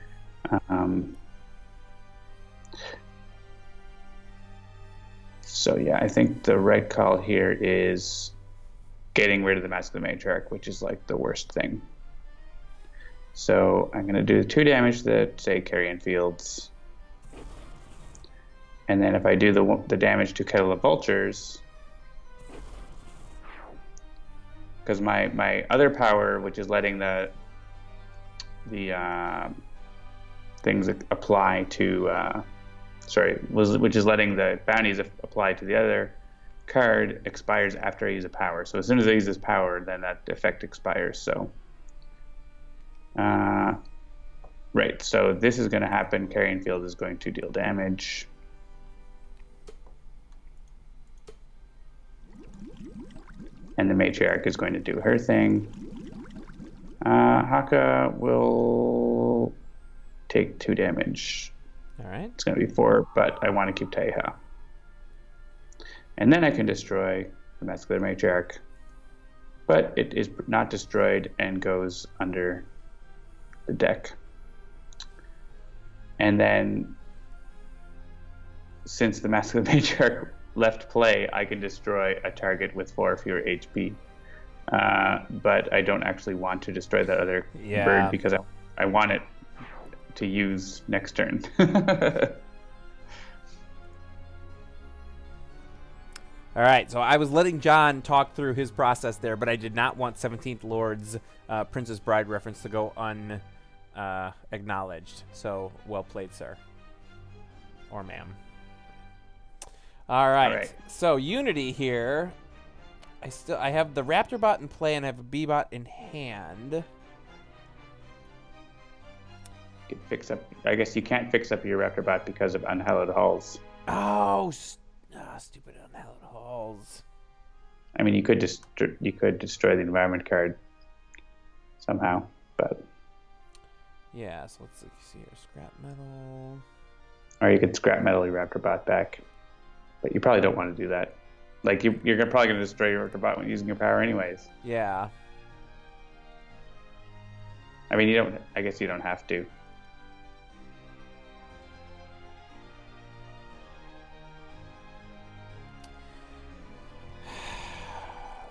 So yeah, I think the right call here is getting rid of the Mask of the Matriarch, which is like the worst thing. So I'm going to do 2 damage to, say, Carrion Fields. And then if I do the damage to Kettle of Vultures, because my other power, which is letting the things apply to, which is letting the bounties apply to the other card, expires after I use a power. So as soon as I use this power, then that effect expires. So, right. So this is going to happen. Carrion Field is going to deal damage. And the Matriarch is going to do her thing. Haka will take 2 damage. All right. It's going to be 4, but I want to keep Taiha. And then I can destroy the Mask of the Matriarch. But it is not destroyed and goes under the deck. And then, since the Mask of the Matriarch left play, I can destroy a target with 4 or fewer HP. But I don't actually want to destroy that other bird because I want it to use next turn. All right, so I was letting John talk through his process there, but I did not want 17th Lord's Princess Bride reference to go unacknowledged. So well played, sir. Or ma'am. All right. So Unity here. I have the Raptor bot in play and I have a B bot in hand. You can fix up. I guess you can't fix up your Raptor bot because of Unhallowed Halls. Oh, stupid Unhallowed Halls. I mean, you could destroy the environment card somehow, but yeah. So let's see here. Scrap metal. Or you could scrap metal your Raptor bot back, but you probably don't want to do that. Like you're probably going to destroy your Raptor bot when using your power, anyways. Yeah. I mean, you don't. I guess you don't have to.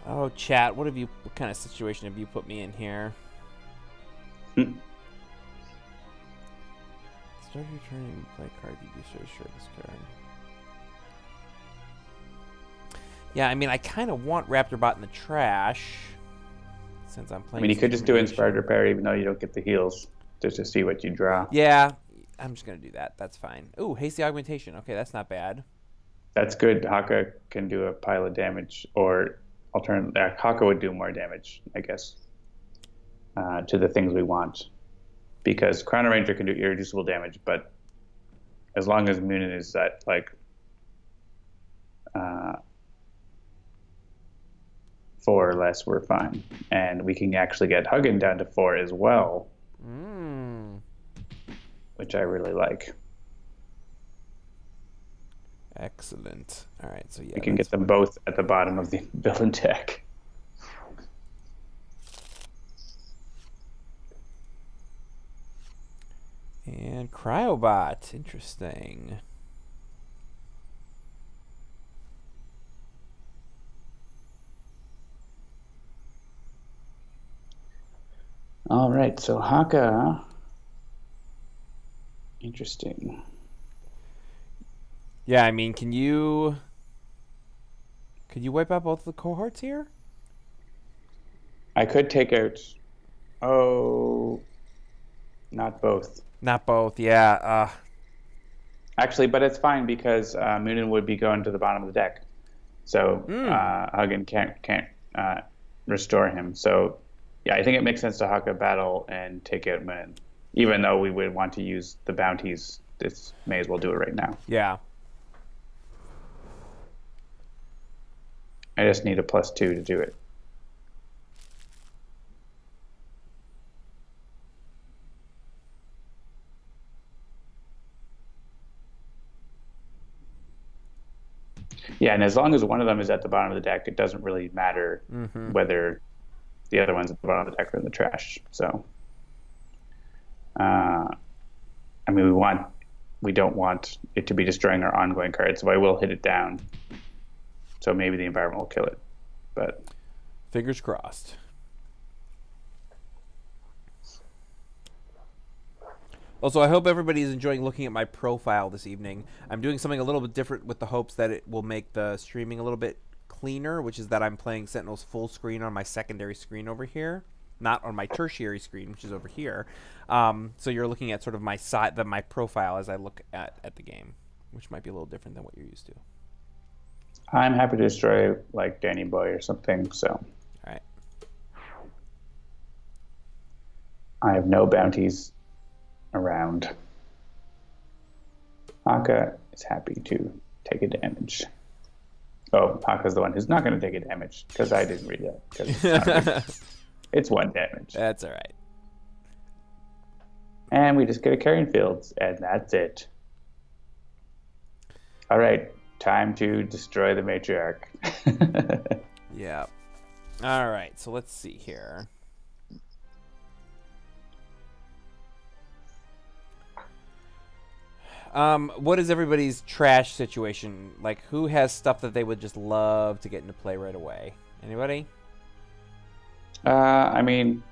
Oh, chat, what kind of situation have you put me in here? Start your turn and play a card. You do so sure this card. Yeah, I mean, I kind of want Raptor Bot in the trash since I'm playing. I mean, you could just do Inspired Repair even though you don't get the heals, just to see what you draw. Yeah, I'm just going to do that. That's fine. Ooh, Hasty Augmentation. Okay, that's not bad. That's good. Haka can do a pile of damage, or Haka would do more damage, I guess, to the things we want. Because Chrono-Ranger can do irreducible damage, but as long as Munin is at, like, 4 or less, we're fine. And we can actually get Huggin down to 4 as well, which I really like. Excellent. All right, so yeah. We can get them both at the bottom of the villain deck. And Cryobot. Interesting. All right, so Haka. Interesting. Yeah, I mean, could you wipe out both the cohorts here? I could take out... Oh... Not both. Not both, yeah. Actually, but it's fine because Munin would be going to the bottom of the deck. So Huggin can't restore him. So Yeah, I think it makes sense to Haka battle and take out Min. Even though we would want to use the bounties, this may as well do it right now. Yeah. I just need a +2 to do it. Yeah, and as long as one of them is at the bottom of the deck, it doesn't really matter whether the other one's at the bottom of the deck or in the trash. So, I mean, we don't want it to be destroying our ongoing cards, so I will hit it down. So maybe the environment will kill it, but fingers crossed. Also, I hope everybody is enjoying looking at my profile this evening. I'm doing something a little bit different with the hopes that it will make the streaming a little bit cleaner, which is that I'm playing Sentinels full screen on my secondary screen over here, not on my tertiary screen, which is over here. So you're looking at sort of my my profile as I look at the game, which might be a little different than what you're used to. I'm happy to destroy like Danny Boy or something. So, all right. I have no bounties around. Haka is happy to take a damage. Oh, Haka's the one who's not going to take a damage because I didn't read that. It's 1 damage. That's all right. And we just get a carrying fields, and that's it. All right, time to destroy the Matriarch. Yeah. All right, so let's see here. What is everybody's trash situation? Like, who has stuff that they would just love to get into play right away? Anybody? I mean,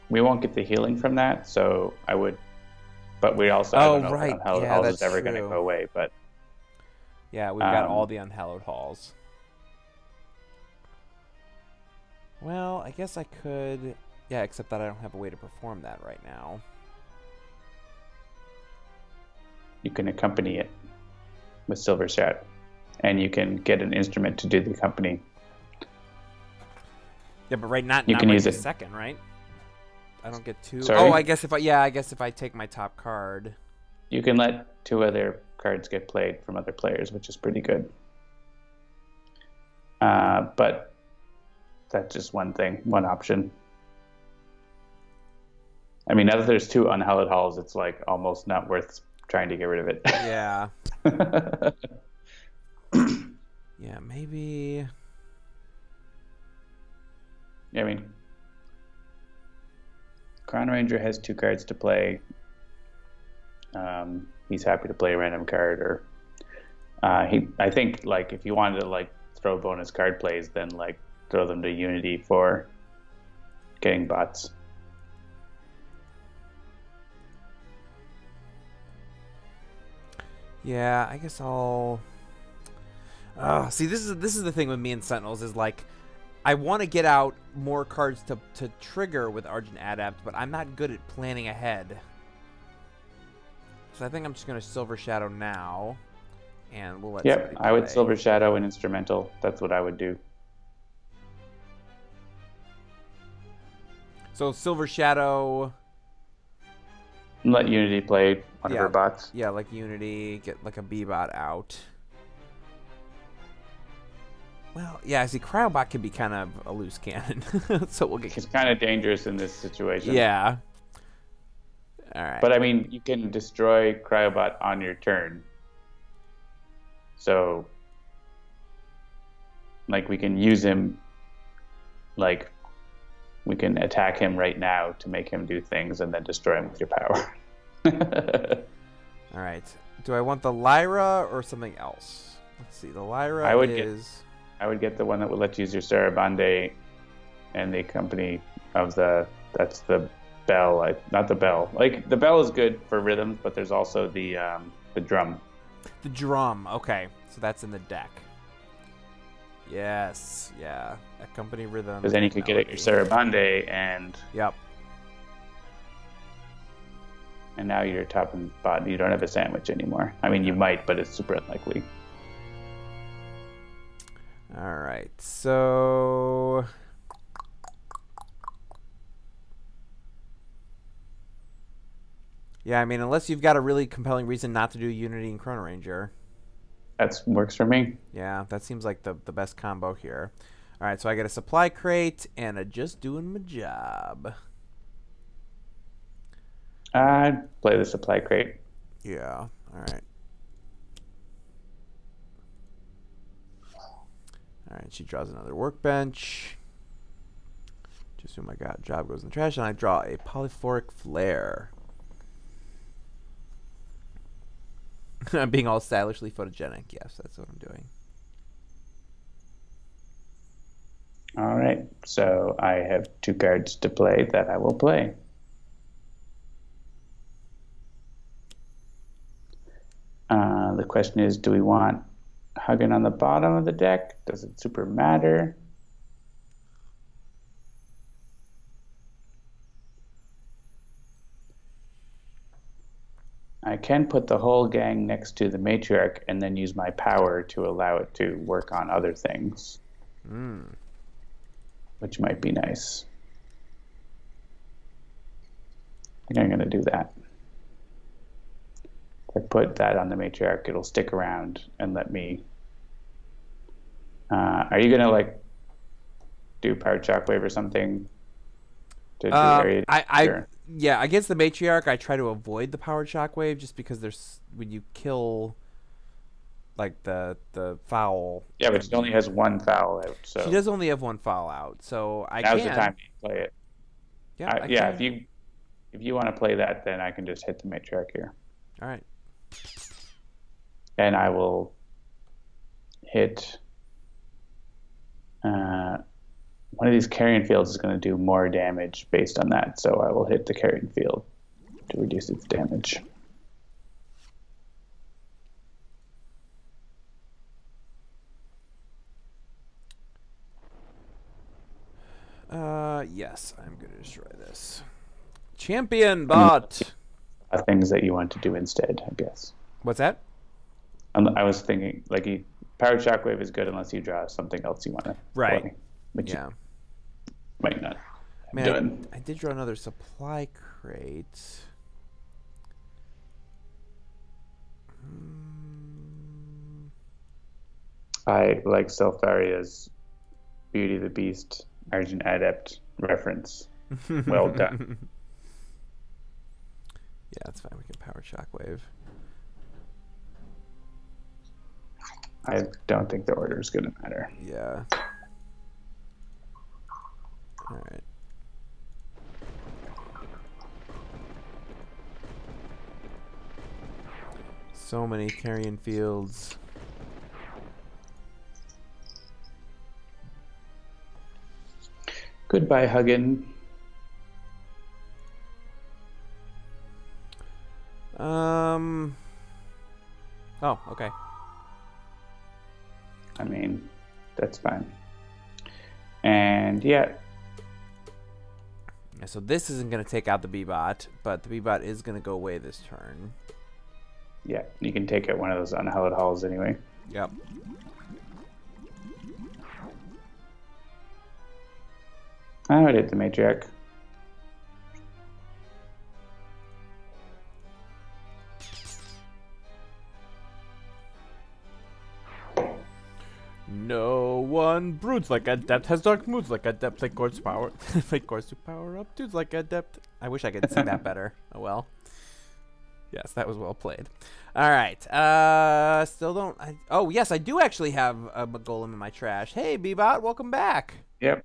we won't get the healing from that, so I would. But we also, I don't know if Hallowed Halls is ever going to go away. But yeah, we've got all the Unhallowed Halls. Well, I guess I could. Yeah, except that I don't have a way to perform that right now. You can accompany it with Silver Shadow, and you can get an instrument to do the accompany. Yeah, but right now, you can use it second, right? I don't get 2. Sorry? Oh, I guess if I take my top card, you can let 2 other cards get played from other players, which is pretty good. But that's just one thing, one option. I mean, now that there's 2 Unhallowed Halls, it's like almost not worth trying to get rid of it. Yeah. Yeah, maybe. I mean, Chrono-Ranger has 2 cards to play. He's happy to play a random card, or I think like if you wanted to like throw bonus card plays, then like throw them to Unity for getting bots. Yeah, I guess I'll. See, this is the thing with me and Sentinels is like, I want to get out more cards to trigger with Argent Adept, but I'm not good at planning ahead. So I think I'm just gonna Silver Shadow now, and we'll let. Yep, I would Silver Shadow and Instrumental. That's what I would do. So Silver Shadow. Let Unity play one of her bots. Yeah, like Unity, get like a B-bot out. Well, yeah, see, Cryobot can be kind of a loose cannon. So we'll get... It's kind of dangerous in this situation. Yeah. All right. But, I mean, you can destroy Cryobot on your turn. So, like, we can use him, like... We can attack him right now to make him do things and then destroy him with your power. All right. Do I want the Lyra or something else? Let's see. The Lyra I would get the one that would let you use your Sarabande and the company of the... That's the bell. Not the bell. Like, the bell is good for rhythms, but there's also the drum. The drum. Okay. So that's in the deck. Yes, yeah. Accompany rhythm. Because then you could get at your Sarabande and... Yep. And now you're top and bottom. You don't have a sandwich anymore. I mean, you might, but it's super unlikely. All right, so... Yeah, I mean, unless you've got a really compelling reason not to do Unity and Chrono-Ranger. That works for me. Yeah, that seems like the best combo here. All right, so I get a supply crate and a just doing my job. I'd play the supply crate. Yeah, all right. All right, she draws another workbench. Just assume my job goes in the trash, and I draw a polyphoric flare. I'm being all stylishly photogenic. Yes, that's what I'm doing. All right, so I have 2 cards to play that I will play. The question is, do we want Huggin on the bottom of the deck? Does it super matter? I can put the whole gang next to the Matriarch and then use my power to allow it to work on other things. Which might be nice. I think I'm going to do that. If I put that on the Matriarch, it'll stick around and let me... are you going to, like, do Power Shockwave or something? To do area? Yeah, against the Matriarch, I try to avoid the Powered Shockwave just because there's... When you kill... like the foul. Yeah, but she only has 1 foul out. So she does only have 1 foul out. So now's the time to play it. Yeah, yeah. If you want to play that, then I can just hit the Matriarch here. All right. And I will hit. One of these carrion fields is going to do more damage based on that, so I will hit the carrion field to reduce its damage. Yes, I'm going to destroy this. Champion bot! Things that you want to do instead, I guess. What's that? I was thinking, like, Powered Shockwave is good unless you draw something else you want to play. Which yeah. Might not. Man, I did draw another supply crate. I like Selpharia's Beauty the Beast Argent Adept reference. Well done. Yeah, that's fine. We can Power Shockwave. I don't think the order is going to matter. Yeah. All right. So many carrion fields. Goodbye, Huggin. Oh, okay. I mean, that's fine. And yeah. So this isn't going to take out the B-Bot, but the B-Bot is going to go away this turn. Yeah, you can take out one of those unhallowed halls anyway. Yep. I would hit the Matriarch. No one broods like Adept, has dark moods like Adept, play Course Power. Play Course to power up dudes like Adept. I wish I could sing that better. Oh well. Yes, that was well played. All right. Still don't... oh, yes, I do actually have a Golem in my trash. Hey, B-Bot, welcome back. Yep.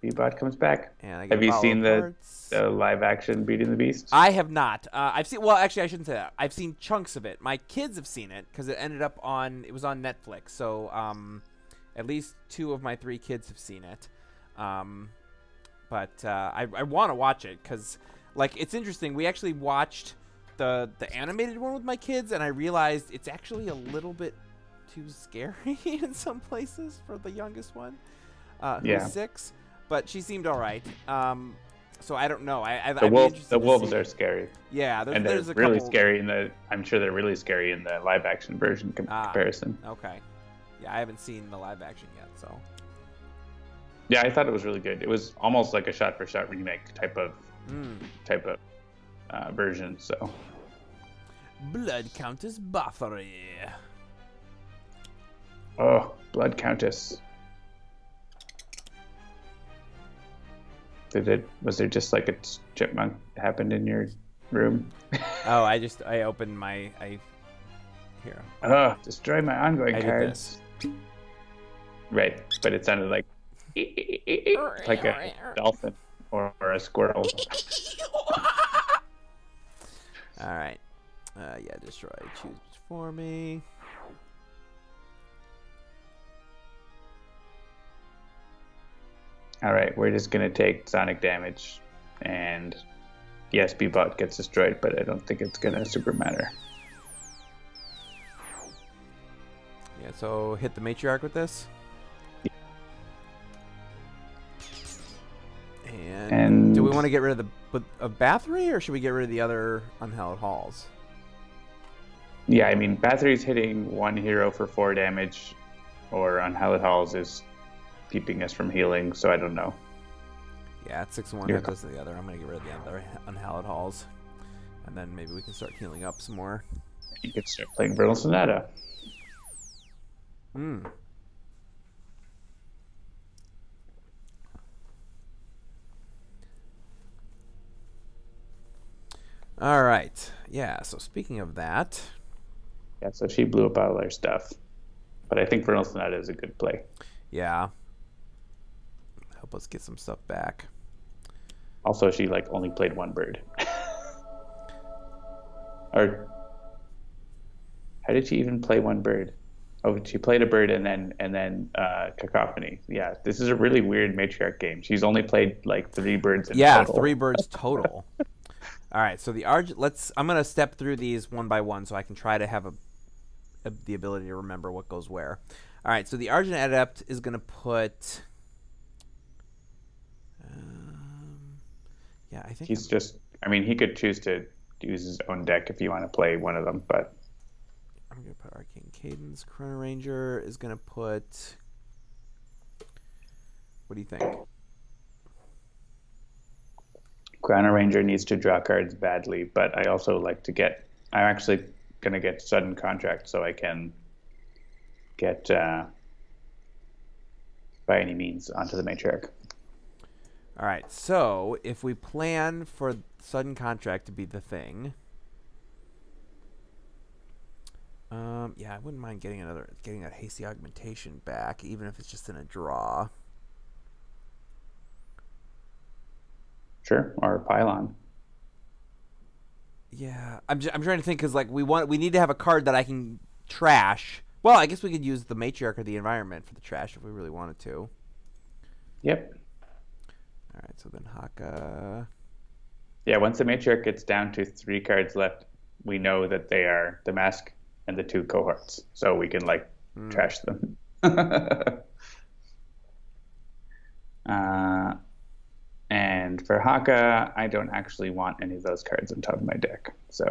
B-Bot comes back. And I have you seen the live action Beauty and the Beast? I have not. I've seen... Well, actually, I shouldn't say that. I've seen chunks of it. My kids have seen it because it ended up on... It was on Netflix. So, at least 2 of my 3 kids have seen it. But I want to watch it because, like, it's interesting. We actually watched the animated one with my kids, and I realized it's actually a little bit too scary in some places for the youngest one, who's 6. But she seemed all right. So I don't know. The wolves are scary. Yeah, and they're really scary in the. I'm sure they're really scary in the live action version comparison. Okay. Yeah, I haven't seen the live action yet, so. Yeah, I thought it was really good. It was almost like a shot-for-shot remake type of version. So Blood Countess Bathory. Oh, Blood Countess. Was there just like a chipmunk happened in your room? Oh, I opened my here. Oh, destroy my ongoing I cards. Right, but it sounded like like a dolphin or a squirrel. All right. Yeah, destroy. Choose for me. All right, we're just gonna take sonic damage, and yes, B-Bot gets destroyed, but I don't think it's gonna super matter. Yeah, so hit the Matriarch with this. And do we want to get rid of the Bathory, or should we get rid of the other Unhallowed Halls? Yeah, I mean, Bathory's hitting one hero for 4 damage, or Unhallowed Halls is keeping us from healing, so I don't know. Yeah, it's 6-1. That goes to the other. I'm going to get rid of the other Unhallowed Halls. And then maybe we can start healing up some more. You could start playing Vernal Sonata. Hmm. All right. Yeah, so speaking of that. Yeah, so she blew up all our stuff. But I think Vernal Sonata is a good play. Yeah. Help us get some stuff back. Also, she like only played 1 bird. Or how did she even play 1 bird? Oh, she played a bird and then Cacophony. Yeah, this is a really weird Matriarch game. She's only played like 3 birds in total. 3 birds total. All right, so the Argent. I'm gonna step through these one by one so I can try to have the ability to remember what goes where. All right, so the Argent Adept is gonna put. Yeah, I think he's just. I mean, he could choose to use his own deck if you want to play one of them, but I'm gonna put Arcane Cadence. Chrono-Ranger is gonna put. What do you think? Chrono-Ranger needs to draw cards badly, but I also like to get. I'm actually gonna get Sudden Contract so I can get by any means onto the Matriarch. All right, so if we plan for Sudden Contract to be the thing, yeah, I wouldn't mind getting that Hasty Augmentation back, even if it's just in a draw. Sure, or a Pylon. Yeah, I'm trying to think because like we need to have a card that I can trash. Well, I guess we could use the Matriarch or the Environment for the trash if we really wanted to. Yep. All right, so then Haka. Yeah, once the Matriarch gets down to 3 cards left, we know that they are the Mask and the 2 cohorts, so we can like trash them. And for Haka, I don't actually want any of those cards on top of my deck, so.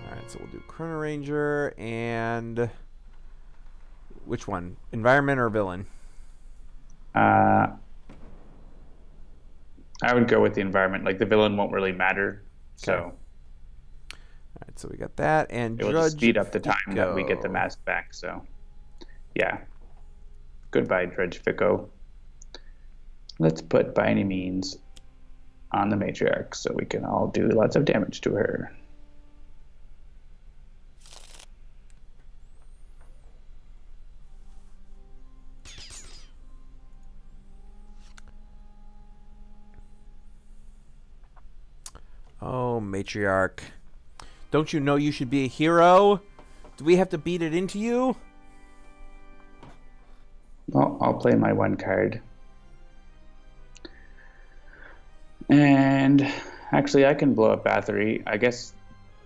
All right, so we'll do Chrono-Ranger and which one? Environment or Villain? I would go with the Environment. Like the Villain won't really matter, so. Okay. All right, so we got that, and it will just speed up the time that we get the Mask back. So, yeah. Goodbye, Dredge Fico. Let's put by any means on the Matriarch so we can all do lots of damage to her. Oh, Matriarch. Don't you know you should be a hero? Do we have to beat it into you? Well, I'll play my 1 card. And actually, I can blow up Bathory. I guess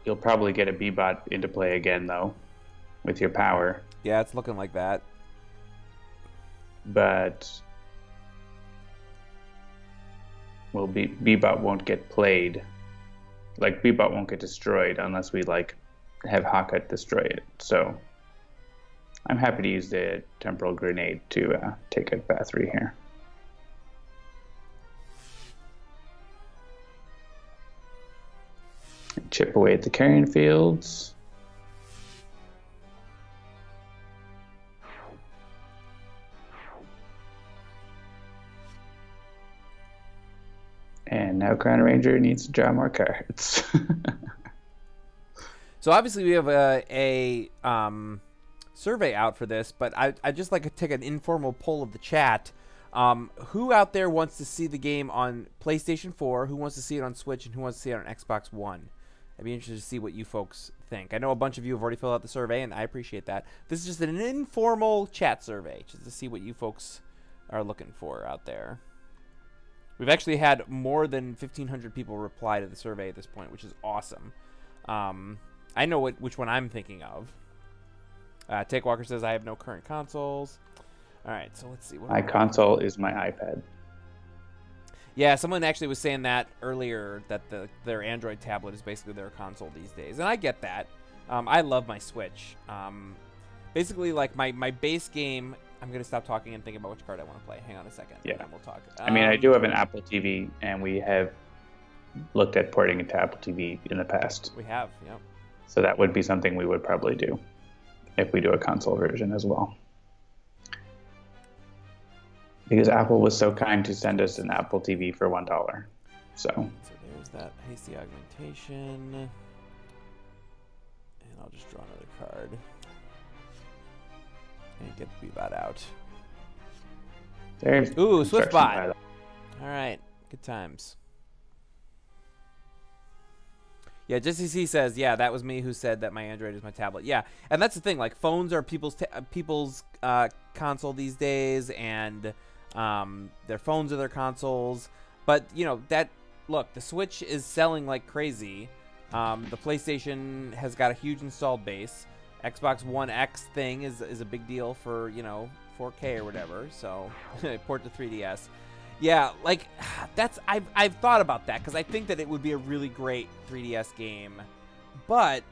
you'll probably get a B-Bot into play again, though, with your power. Yeah, it's looking like that. But well, B-Bot won't get played. Like, B-Bot won't get destroyed unless we, like, have Haka destroy it. So I'm happy to use the Temporal Grenade to take out Bathory here. chip away at the carrion fields. And now Chrono-Ranger needs to draw more cards. So obviously we have a survey out for this, but I'd just like to take an informal poll of the chat. Who out there wants to see the game on PlayStation 4? Who wants to see it on Switch? And who wants to see it on Xbox One? I'd be interested to see what you folks think. I know a bunch of you have already filled out the survey, and I appreciate that. This is just an informal chat survey, just to see what you folks are looking for out there. We've actually had more than 1,500 people reply to the survey at this point, which is awesome. I know which one I'm thinking of. Take Walker says, I have no current consoles. All right, so let's see. My console is my iPad. Yeah, someone actually was saying that earlier, that their Android tablet is basically their console these days. And I get that. I love my Switch. Basically, like, my base game... I'm going to stop talking and think about which card I want to play. Hang on a second. Yeah. And then we'll talk. I mean, I do have an Apple TV, and we have looked at porting it to Apple TV in the past. We have, yep. So that would be something we would probably do if we do a console version as well. Because Apple was so kind to send us an Apple TV for $1. So there's that hasty augmentation. And I'll just draw another card. And get Bebot out. There's Ooh, Swiftbot. All right, good times. Yeah, Jesse C says, yeah, that was me who said that my Android is my tablet. Yeah, and that's the thing. Like, phones are people's console these days, and their phones are their consoles. But you know that. Look, the Switch is selling like crazy. The PlayStation has got a huge installed base. Xbox One X thing is a big deal for, you know, 4K or whatever. So port to 3DS. Yeah, like I've thought about that because I think that it would be a really great 3DS game. But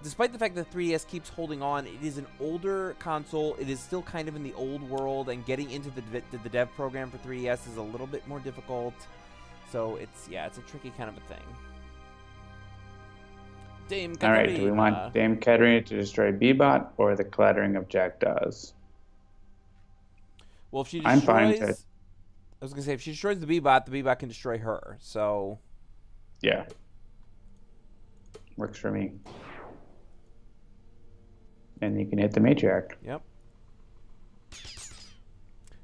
despite the fact that 3DS keeps holding on, it is an older console. It is still kind of in the old world, and getting into the dev program for 3DS is a little bit more difficult. So it's a tricky kind of a thing. Dame All right, do we want Dame Katarina to destroy Bebot or the clattering of jackdaws? Well, if she destroys... I'm fine to... I was going to say, if she destroys the Bebot can destroy her, so... Yeah. Works for me. And you can hit the Matriarch. Yep.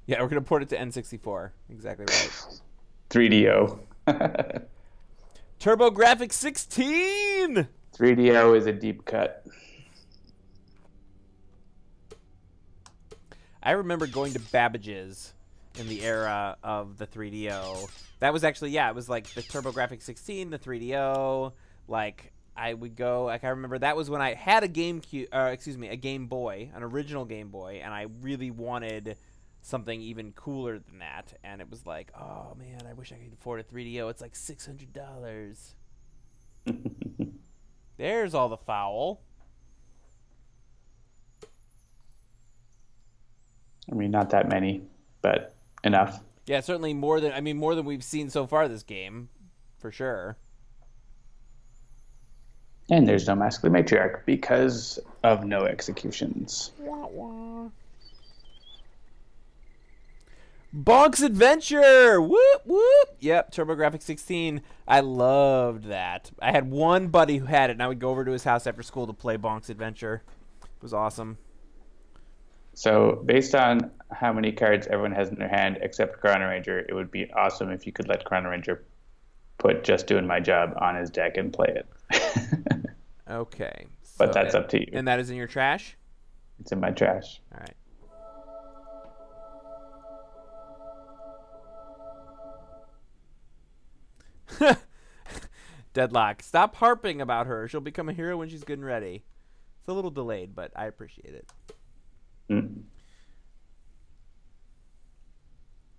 Yeah, we're going to port it to N64. Exactly right. 3DO. TurboGrafx 16! 3DO is a deep cut. I remember going to Babbage's in the era of the 3DO. That was actually, yeah, it was like the TurboGrafx 16, the 3DO. Like, I would go, like, I remember that was when I had a Game Boy, an original Game Boy, and I really wanted something even cooler than that. And it was like, oh man, I wish I could afford a 3DO. It's like $600. There's all the foul. I mean, not that many, but enough. Yeah, certainly more than we've seen so far this game, for sure. And there's no Masculine Matriarch because of no executions. Wah, wah. Bonk's Adventure! Whoop, whoop! Yep, TurboGrafx 16. I loved that. I had one buddy who had it, and I would go over to his house after school to play Bonk's Adventure. It was awesome. So, based on how many cards everyone has in their hand except Chrono-Ranger, it would be awesome if you could let Chrono-Ranger put Just Doing My Job on his deck and play it. Okay. But that's up to you. And that is in your trash? It's in my trash. All right. Deadlock. Stop harping about her. She'll become a hero when she's good and ready. It's a little delayed, but I appreciate it.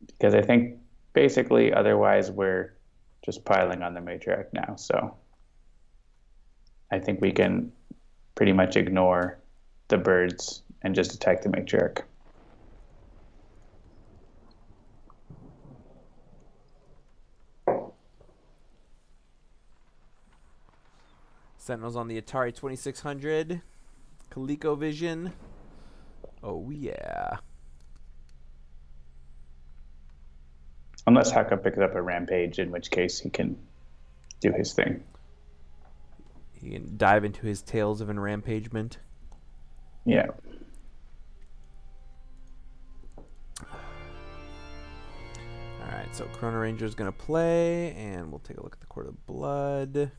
Because I think basically otherwise we're just piling on the Matriarch now. So I think we can pretty much ignore the birds and just attack the Matriarch. Sentinels on the Atari 2600. ColecoVision. Oh, yeah. Unless Haka picks up a Rampage, in which case he can do his thing. He can dive into his tales of enrampagement. Yeah. Alright, so Chrono-Ranger is going to play, and we'll take a look at the Court of Blood.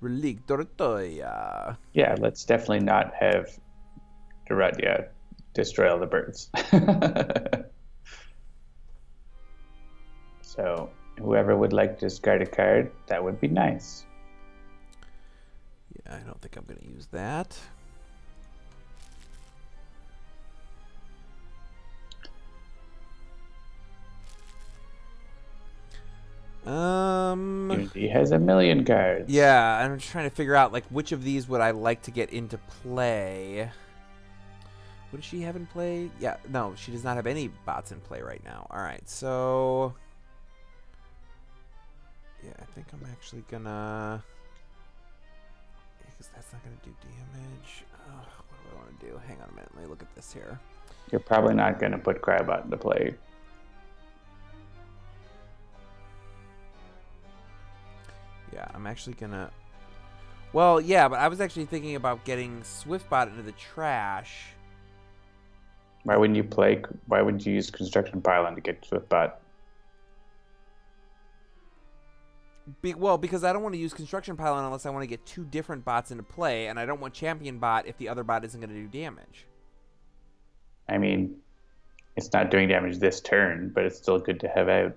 Relique Dorotoya. Yeah, let's definitely not have Dorotoya destroy all the birds. So, whoever would like to discard a card, that would be nice. Yeah, I don't think I'm going to use that. Unity has a million cards. Yeah, I'm just trying to figure out like which of these would I like to get into play. What does she have in play? Yeah, no, she does not have any bots in play right now. All right, so yeah, I think I'm actually gonna, because that's not gonna do damage. What do I want to do? Hang on a minute. Let me look at this here. You're probably not going to put Crybot into play. Yeah, I'm actually gonna. Well, yeah, but I was actually thinking about getting Swiftbot into the trash. Why wouldn't you play? Why would you use Construction Pylon to get Swiftbot? Well, because I don't want to use Construction Pylon unless I want to get two different bots into play, and I don't want Champion Bot if the other bot isn't going to do damage. I mean, it's not doing damage this turn, but it's still good to have out.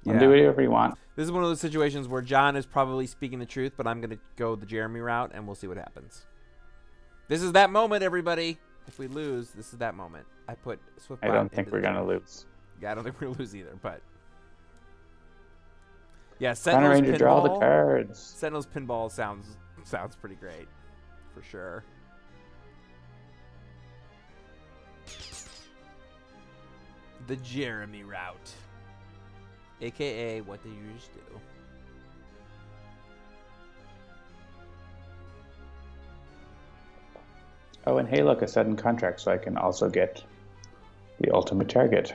Yeah. Do whatever you want. This is one of those situations where John is probably speaking the truth, but I'm going to go the Jeremy route, and we'll see what happens. This is that moment, everybody. If we lose, this is that moment. I put Swiftbot. I don't think we're going to lose. Yeah, I don't think we're going to lose either, but yeah, Sentinels Chrono-Ranger, draw all the cards. Sentinels pinball sounds pretty great, for sure. The Jeremy route, aka what did you just do? Oh, and hey, look, a sudden contract, so I can also get the ultimate target.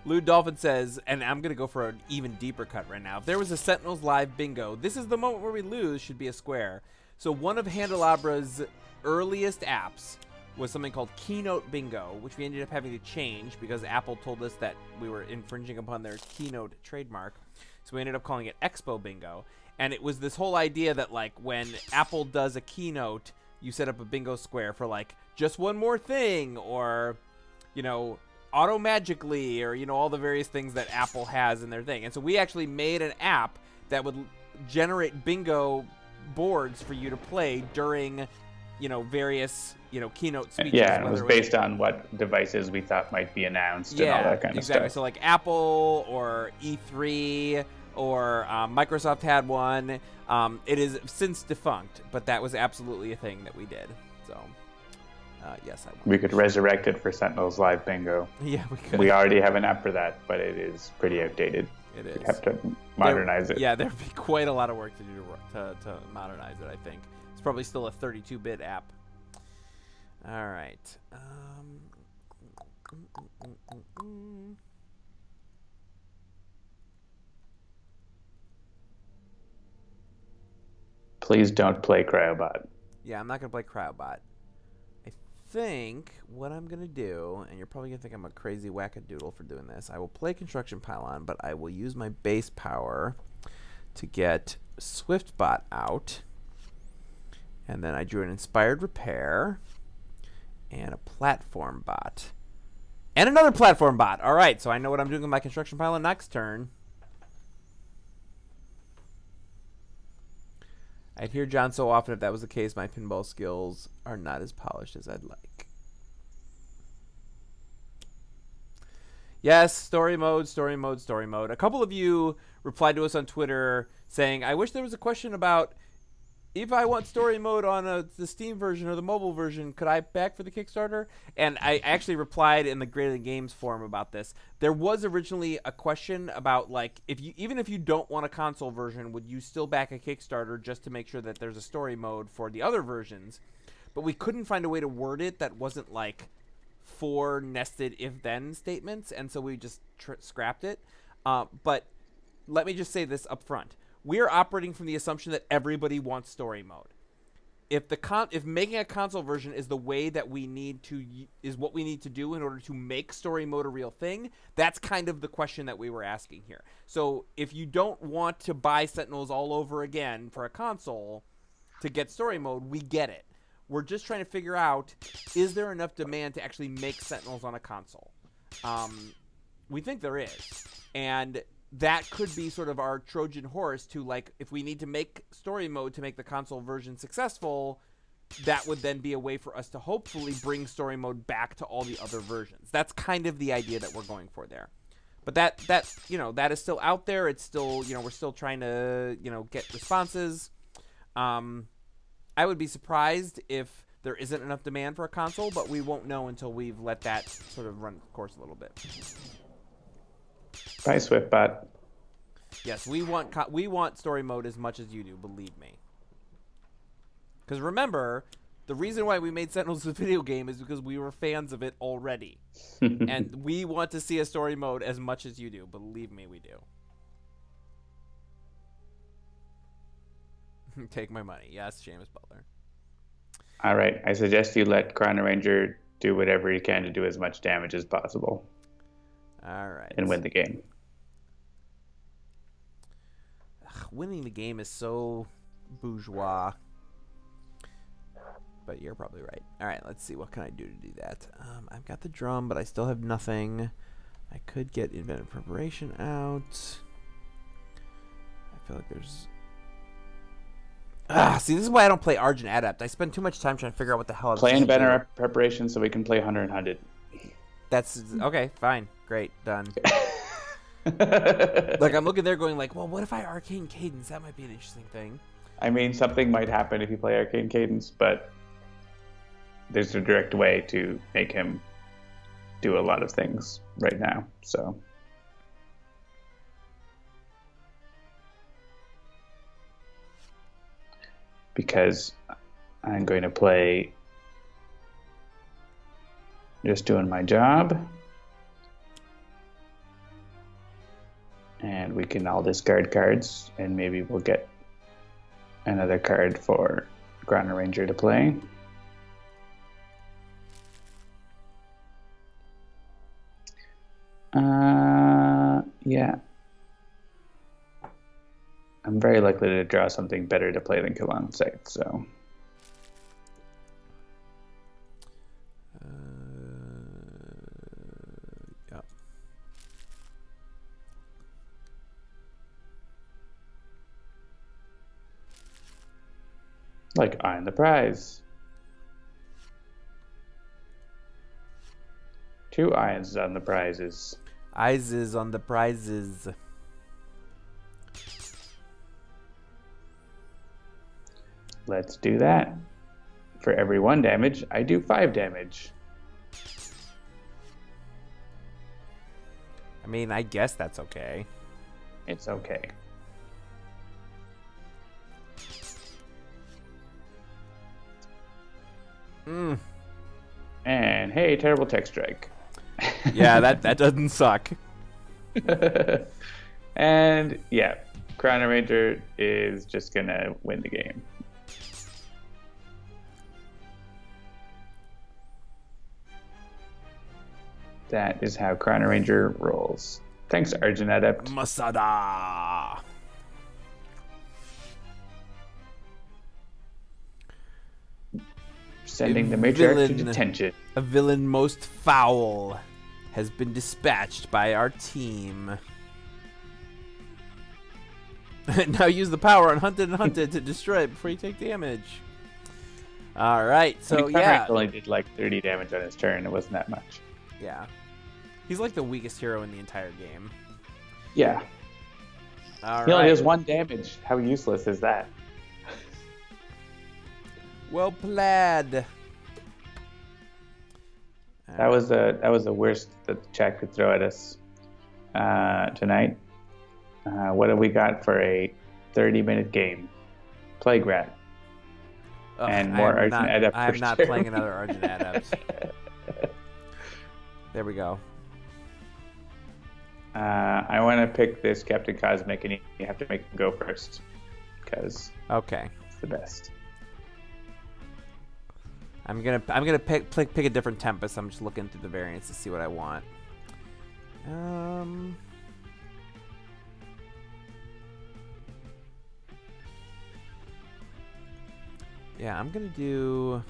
Lou Dolphin says, and I'm going to go for an even deeper cut right now. If there was a Sentinels live bingo, this is the moment where we lose should be a square. So one of Handelabra's earliest apps was something called Keynote Bingo, which we ended up having to change because Apple told us that we were infringing upon their Keynote trademark. So we ended up calling it Expo Bingo. And it was this whole idea that, like, when Apple does a keynote, you set up a bingo square for, like, just one more thing, or, you know, auto-magically, or, you know, all the various things that Apple has in their thing. And so we actually made an app that would generate bingo boards for you to play during, you know, various, you know, keynote speeches. Yeah, it was based on what devices we thought might be announced and all that kind of stuff. So like Apple or E3 or Microsoft had one. It is since defunct, but that was absolutely a thing that we did. So yes, I will. We could resurrect it for Sentinels Live Bingo. Yeah, we could. We already have an app for that, but it is pretty outdated. It is. We'd have to modernize it. Yeah, there'd be quite a lot of work to do to modernize it, I think. It's probably still a 32-bit app. All right. Please don't play Cryobot. Yeah, I'm not going to play Cryobot. I think what I'm going to do, and you're probably going to think I'm a crazy wackadoodle for doing this, I will play Construction Pylon, but I will use my base power to get Swiftbot out. And then I drew an Inspired Repair and a Platform Bot. And another Platform Bot. All right, so I know what I'm doing with my Construction Pylon next turn. I'd hear John so often if that was the case, my pinball skills are not as polished as I'd like. Yes, story mode, story mode, story mode. A couple of you replied to us on Twitter saying, I wish there was a question about if I want story mode on the Steam version or the mobile version, could I back for the Kickstarter? And I actually replied in the Greater Than Games forum about this. There was originally a question about, like, even if you don't want a console version, would you still back a Kickstarter just to make sure that there's a story mode for the other versions? But we couldn't find a way to word it that wasn't, like, 4 nested if-then statements, and so we just scrapped it. But let me just say this up front. We're operating from the assumption that everybody wants story mode. If making a console version is the way that we need to is what we need to do in order to make story mode a real thing, that's kind of the question that we were asking here. So if you don't want to buy Sentinels all over again for a console to get story mode, we get it. We're just trying to figure out, is there enough demand to actually make Sentinels on a console? We think there is, and that could be sort of our Trojan horse to, like, if we need to make story mode to make the console version successful, that would then be a way for us to hopefully bring story mode back to all the other versions. That's kind of the idea that we're going for there. But that is still out there. It's still, we're still trying to, get responses. I would be surprised if there isn't enough demand for a console, but we won't know until we've let that sort of run course a little bit. Bye, Swiftbot. Yes, we want story mode as much as you do, believe me. Because remember, the reason why we made Sentinels a video game is because we were fans of it already. And we want to see a story mode as much as you do. Believe me, we do. Take my money. Yes, Seamus Butler. All right. I suggest you let Chrono-Ranger do whatever he can to do as much damage as possible. All right. And win the game. Winning the game is so bourgeois. But you're probably right. All right, let's see. What can I do to do that? I've got the drum, but I still have nothing. I could get inventive preparation out. I feel like there's... see, this is why I don't play Argent Adept. I spend too much time trying to figure out what the hell I'm play inventive preparation so we can play Hunter and Hunted. That's okay. Fine. Great. Done. Like, I'm looking there going like, well, what if I Arcane Cadence? That might be an interesting thing. I mean, something might happen if you play Arcane Cadence, but there's a direct way to make him do a lot of things right now. So, because I'm going to play just doing my job, and we can all discard cards, and maybe we'll get another card for Chrono-Ranger to play. Yeah. I'm very likely to draw something better to play than Kill on Sight, so... yeah. Like Eye on the Prize. 2 eyes on the prizes. Eyes is on the prizes. Let's do that. For every 1 damage, I do 5 damage. I mean, I guess that's okay. It's okay. And hey, terrible tech strike. Yeah, that doesn't suck. And yeah, Chrono-Ranger is just gonna win the game. That is how Chrono-Ranger rolls. Thanks, Argent Adept. Masada. Sending the Matriarch to detention. A villain most foul has been dispatched by our team. Now use the power on Hunted and Hunted to destroy it before you take damage. All right, so yeah. Only did like 30 damage on his turn. It wasn't that much. Yeah. He's like the weakest hero in the entire game. Yeah. All he only does 1 damage. How useless is that? Well played. That was the worst that the chat could throw at us tonight. What have we got for a 30-minute game? Plague Rat. And more Argent Adept. I'm not playing another Argent Adept. There we go. I want to pick this Captain Cosmic, and you have to make him go first, because it's the best. I'm gonna pick a different Tempest. I'm just looking through the variants to see what I want. Yeah, I'm gonna do.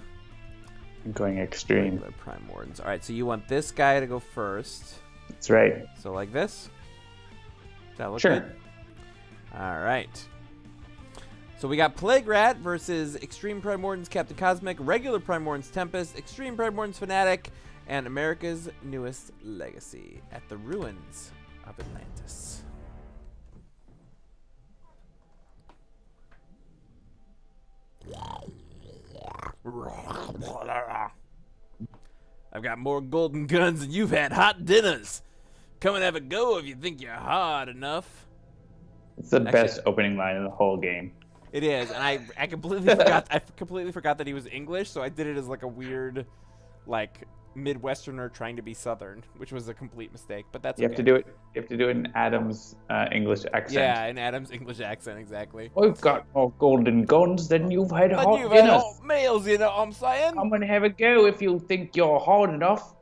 I'm going Extreme. Prime Wardens. All right, so you want this guy to go first. That's right. So like this. Does that look sure. good? All right. So we got Plague Rat versus Extreme Prime Wardens Captain Cosmic, regular Prime Wardens Tempest, Extreme Prime Wardens Fanatic, and America's newest legacy at the ruins of Atlantis. I've got more golden guns than you've had hot dinners. Come and have a go if you think you're hard enough. It's the best opening line in the whole game. It is, and I completely forgot. I completely forgot that he was English, so I did it as like a weird, like Midwesterner trying to be Southern, which was a complete mistake. But that's you have to do it. You have to do it in Adam's English accent. Yeah, in Adam's English accent, exactly. I've got more golden guns than you've had hot you've dinners. had hot meals, you know what I'm saying? I'm gonna have a go if you think you're hard enough.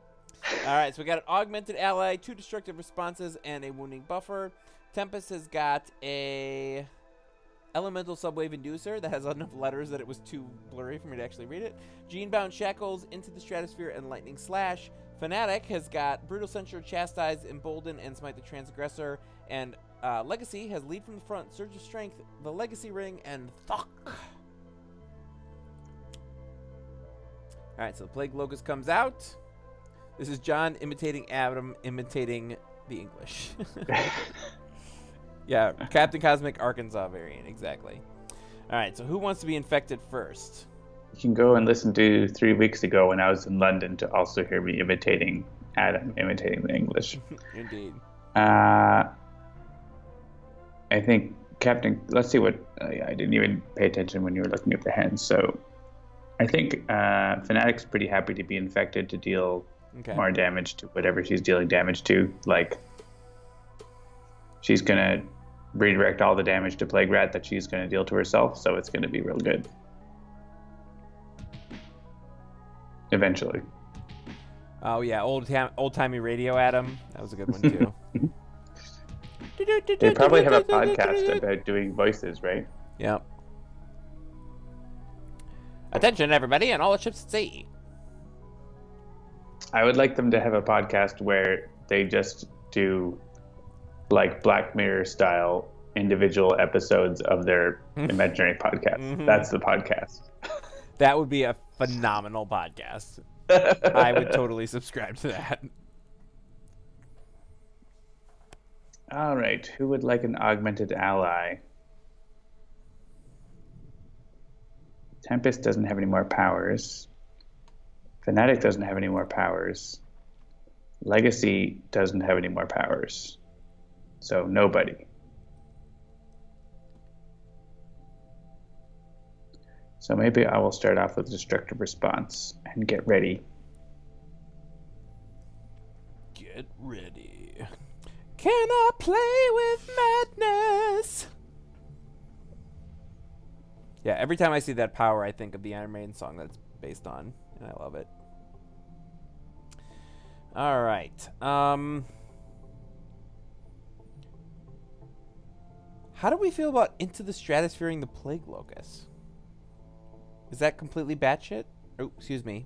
All right, so we got an augmented ally, 2 destructive responses, and a wounding buffer. Tempest has got a elemental subwave inducer that has enough letters that it was too blurry for me to actually read it. Gene-bound shackles, into the stratosphere, and lightning slash. Fanatic has got brutal censure, chastise, embolden, and smite the transgressor. And Legacy has lead from the front, surge of strength, the legacy ring, and Thok. All right, so the plague locust comes out. This is John imitating Adam, imitating the English. Yeah, Captain Cosmic Arkansas variant, exactly. All right, so who wants to be infected first? You can go and listen to 3 weeks ago when I was in London to also hear me imitating Adam, imitating the English. Indeed. I think Captain, let's see what, I didn't even pay attention when you were looking at the hands, so I think Fanatic's pretty happy to be infected to deal more damage to whatever she's dealing damage to. Like, she's going to redirect all the damage to Plague Rat that she's going to deal to herself, so it's going to be real good. Eventually. Oh, yeah, old-timey radio Adam. That was a good one, too. They probably have a podcast about doing voices, right? Yep. Attention, everybody, and all the ships at sea. I would like them to have a podcast where they just do like Black Mirror style individual episodes of their imaginary podcast. That's the podcast. That would be a phenomenal podcast. I would totally subscribe to that. All right, who would like an augmented ally? Tempest doesn't have any more powers. Fanatic doesn't have any more powers. Legacy doesn't have any more powers. So nobody. So maybe I will start off with destructive response and get ready. Get ready. Can I play with madness? Yeah, every time I see that power, I think of the Iron Maiden song that's based on, and I love it. All right. How do we feel about Into the Stratosphering the Plague Locust? Is that completely batshit? Oh, excuse me.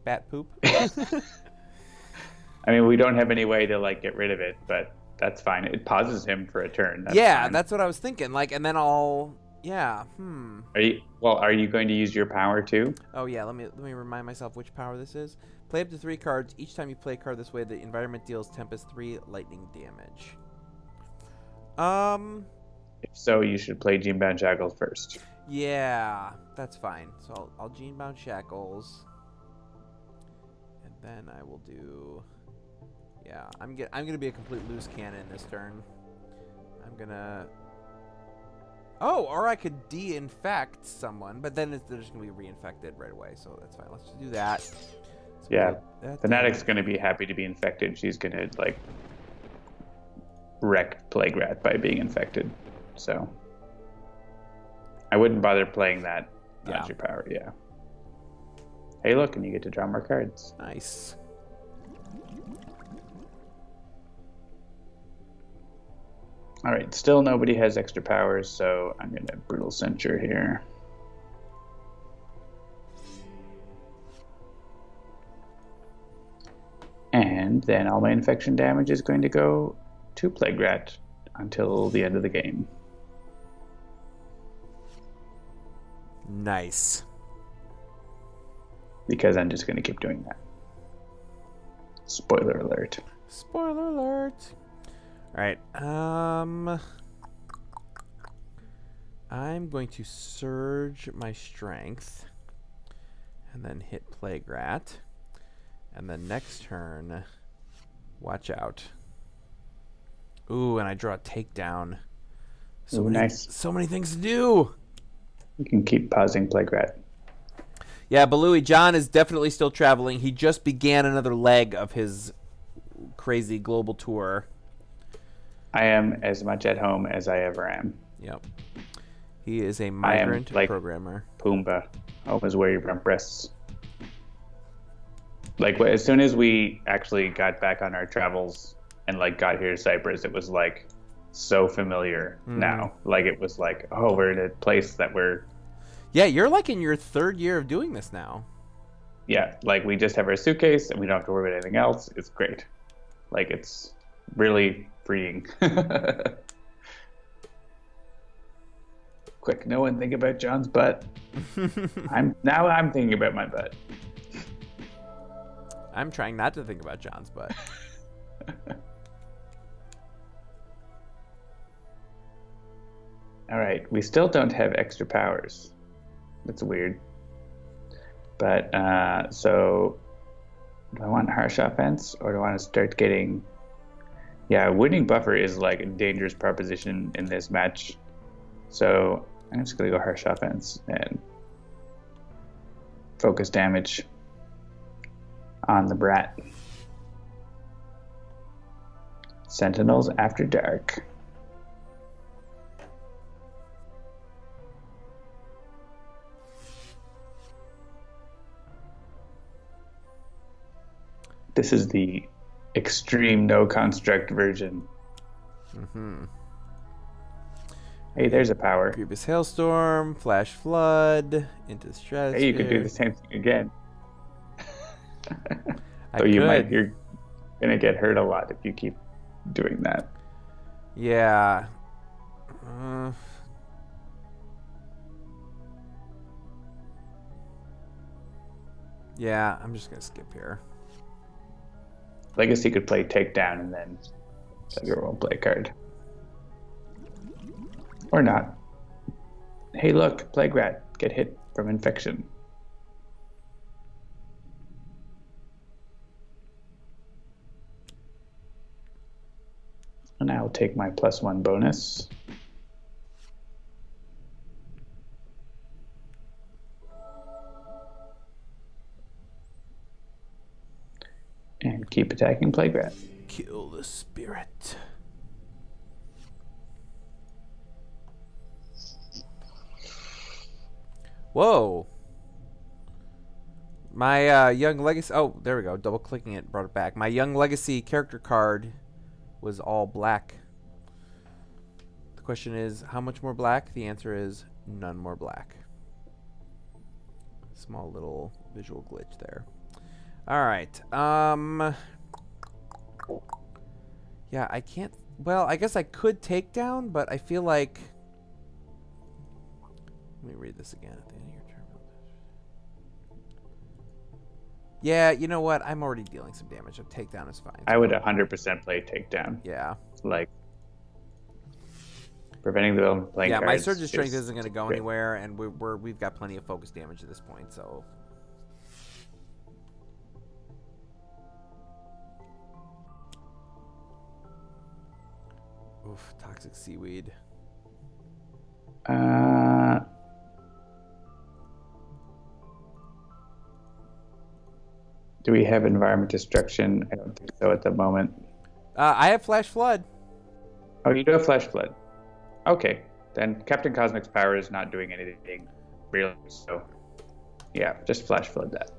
Bat poop? I mean, we don't have any way to, like, get rid of it, but that's fine. It pauses him for a turn. That's fine. That's what I was thinking. Like, and then I'll... Yeah, Are you going to use your power too? Oh yeah, let me remind myself which power this is. Play up to 3 cards. Each time you play a card this way, the environment deals Tempest 3 lightning damage. If so, you should play Gene-Bound Shackles first. Yeah, that's fine. So I'll Genebound Shackles. And then I will do... Yeah, I'm gonna be a complete loose cannon this turn. I'm gonna... Oh, or I could de-infect someone, but then they're just gonna be reinfected right away, so that's fine. Let's just do that. So yeah, Fanatic's gonna be happy to be infected. She's gonna like wreck Plague Rat by being infected. So I wouldn't bother playing that. That's your power, yeah. Hey, look, and you get to draw more cards. Nice. All right, still nobody has extra powers, so I'm going to Brutal Censure here. And then all my infection damage is going to go to Plague Rat until the end of the game. Nice. Because I'm just going to keep doing that. Spoiler alert. Spoiler alert. All right. I'm going to surge my strength and then hit Plague Rat. And then next turn, watch out. Ooh, and I draw a takedown. So nice. So many things to do. You can keep pausing Plague Rat. Yeah, Balooey, John is definitely still traveling. He just began another leg of his crazy global tour. I am as much at home as I ever am. Yep. He is a migrant like programmer. Pumbaa. Home is where your rump rests. Like, as soon as we actually got back on our travels and, like, got here to Cyprus, it was, like, so familiar now. Like, it was like, oh, we're in a place that we're... Yeah, you're, like, in your 3rd year of doing this now. Yeah, like, we just have our suitcase and we don't have to worry about anything else. It's great. Like, it's really freeing. Quick, no one think about John's butt. I'm thinking about my butt. I'm trying not to think about John's butt. All right, we still don't have extra powers. That's weird. But so do I want harsh offense or do I want to start getting... Yeah, winning buffer is like a dangerous proposition in this match. So I'm just going to go harsh offense and focus damage on the Brat. Sentinels after dark. This is the extreme no construct version. Hey, there's a power. Grievous Hailstorm, Flash Flood, into Stratosphere. Hey, you could do the same thing again. So you're gonna get hurt a lot if you keep doing that. Yeah. Yeah, I'm just gonna skip here. Legacy could play Takedown and then Tiger won't play a card. Or not. Hey, look, Plague Rat, get hit from infection. And I will take my +1 bonus. And keep attacking Plague Rat. Kill the spirit. Whoa. My Young Legacy... Oh, there we go. Double-clicking it brought it back. My Young Legacy character card was all black. The question is, how much more black? The answer is none more black. Small little visual glitch there. All right. Yeah, I can't... Well, I guess I could take down, but I feel like... Let me read this again at the end of your turn. Yeah, you know what? I'm already dealing some damage. A takedown is fine. I would 100% play Takedown. Yeah. Like... Preventing the villain from playing cards. Yeah, my Surge of Strength isn't going to go anywhere, and we've got plenty of focus damage at this point, so... Oof, Toxic Seaweed. Do we have Environment Destruction? I don't think so at the moment. I have Flash Flood. Oh, you do have Flash Flood. Okay, then Captain Cosmic's power is not doing anything really, so yeah, just Flash Flood that.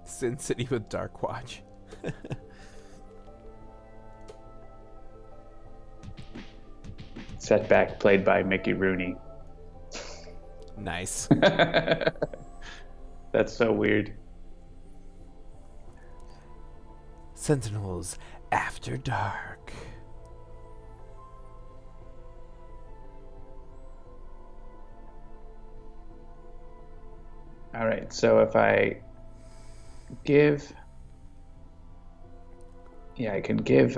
Sin City with Dark Watch. Setback played by Mickey Rooney. Nice. That's so weird. Sentinels After Dark. All right, so if I give... Yeah, I can give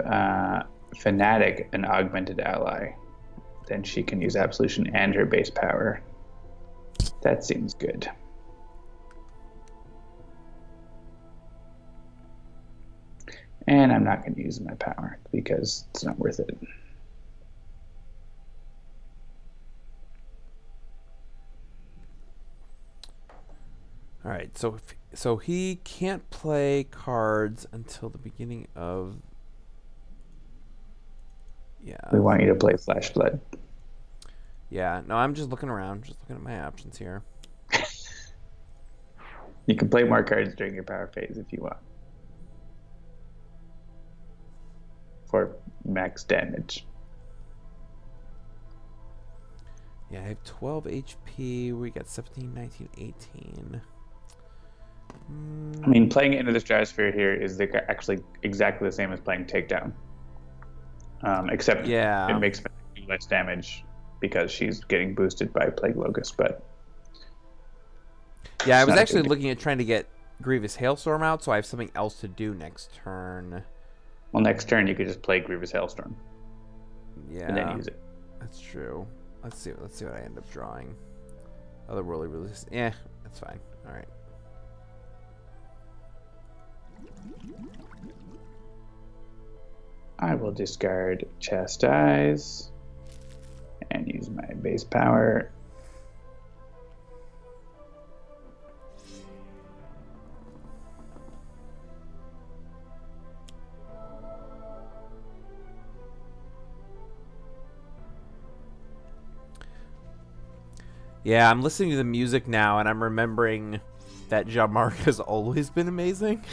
Fanatic an augmented ally. Then she can use Absolution and her base power. That seems good. And I'm not going to use my power because it's not worth it. All right, so he can't play cards until the beginning of... Yeah. We want you to play Flash Flood. Yeah, no, I'm just looking around, just looking at my options here. You can play more cards during your power phase if you want. For max damage. Yeah, I have 12 HP. We got 17, 19, 18. I mean, playing Into the Stratosphere here is actually exactly the same as playing Takedown. Except it makes less damage because she's getting boosted by Plague Locust, but... Yeah, I was actually looking at trying to get Grievous Hailstorm out, so I have something else to do next turn. Well, next turn you could just play Grievous Hailstorm. Yeah. And then use it. That's true. Let's see what I end up drawing. Otherworldly Release. Yeah, that's fine. All right. I will discard Chastise and use my base power. Yeah, I'm listening to the music now, and I'm remembering that Jean-Marc has always been amazing.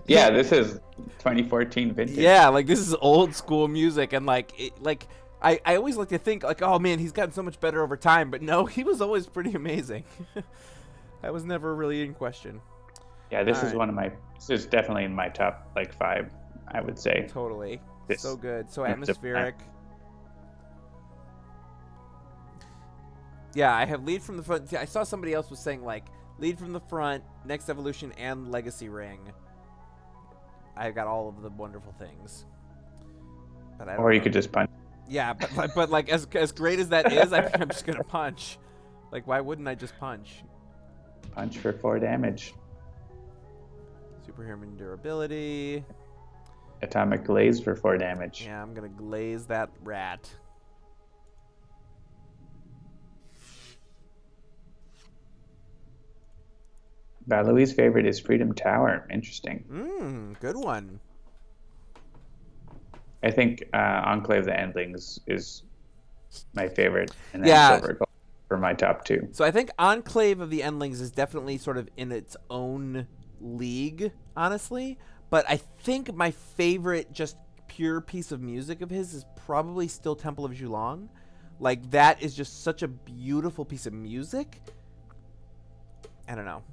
Yeah, this is 2014 vintage. Yeah, like this is old school music, and I always like to think like, oh man, he's gotten so much better over time, but no, he was always pretty amazing. That was never really in question. Yeah, this is one of my. This is definitely in my top like 5, I would say. Totally, this, so good, so atmospheric. Yeah, I have lead from the front. I saw somebody else was saying like lead from the front, next evolution, and legacy ring. I've got all of the wonderful things. But I don't or you could just punch. Yeah, but like as great as that is, I think I'm just gonna punch. Like, why wouldn't I just punch? Punch for 4 damage. Superhuman durability. Atomic Glaze for 4 damage. Yeah, I'm gonna glaze that rat. Valoui's favorite is Freedom Tower. Interesting. Good one. I think Enclave of the Endlings is my favorite. And yeah. Silver Gold for my top 2. So I think Enclave of the Endlings is definitely sort of in its own league, honestly. But I think my favorite just pure piece of music of his is probably still Temple of Julong. Like, that is just such a beautiful piece of music. I don't know.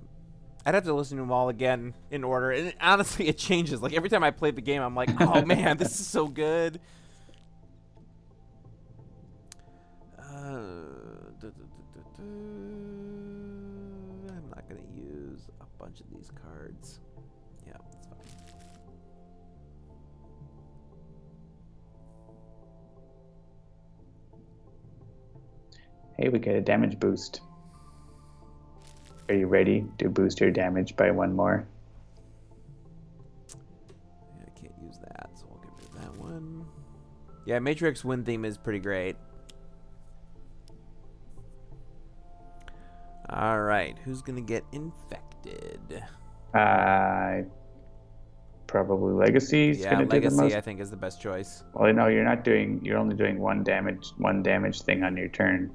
I'd have to listen to them all again in order. And honestly, it changes. Like, every time I play the game, I'm like, oh, man, this is so good. I'm not going to use a bunch of these cards. Yeah, that's fine. Hey, we get a damage boost. Are you ready to boost your damage by 1 more? Yeah, I can't use that, so I'll get rid of that one. Yeah, Matriarch's win theme is pretty great. All right, who's gonna get infected? Probably Legacy's Yeah, gonna do the most. Legacy I think is the best choice. Well, no, you're not doing. You're only doing one damage thing on your turn.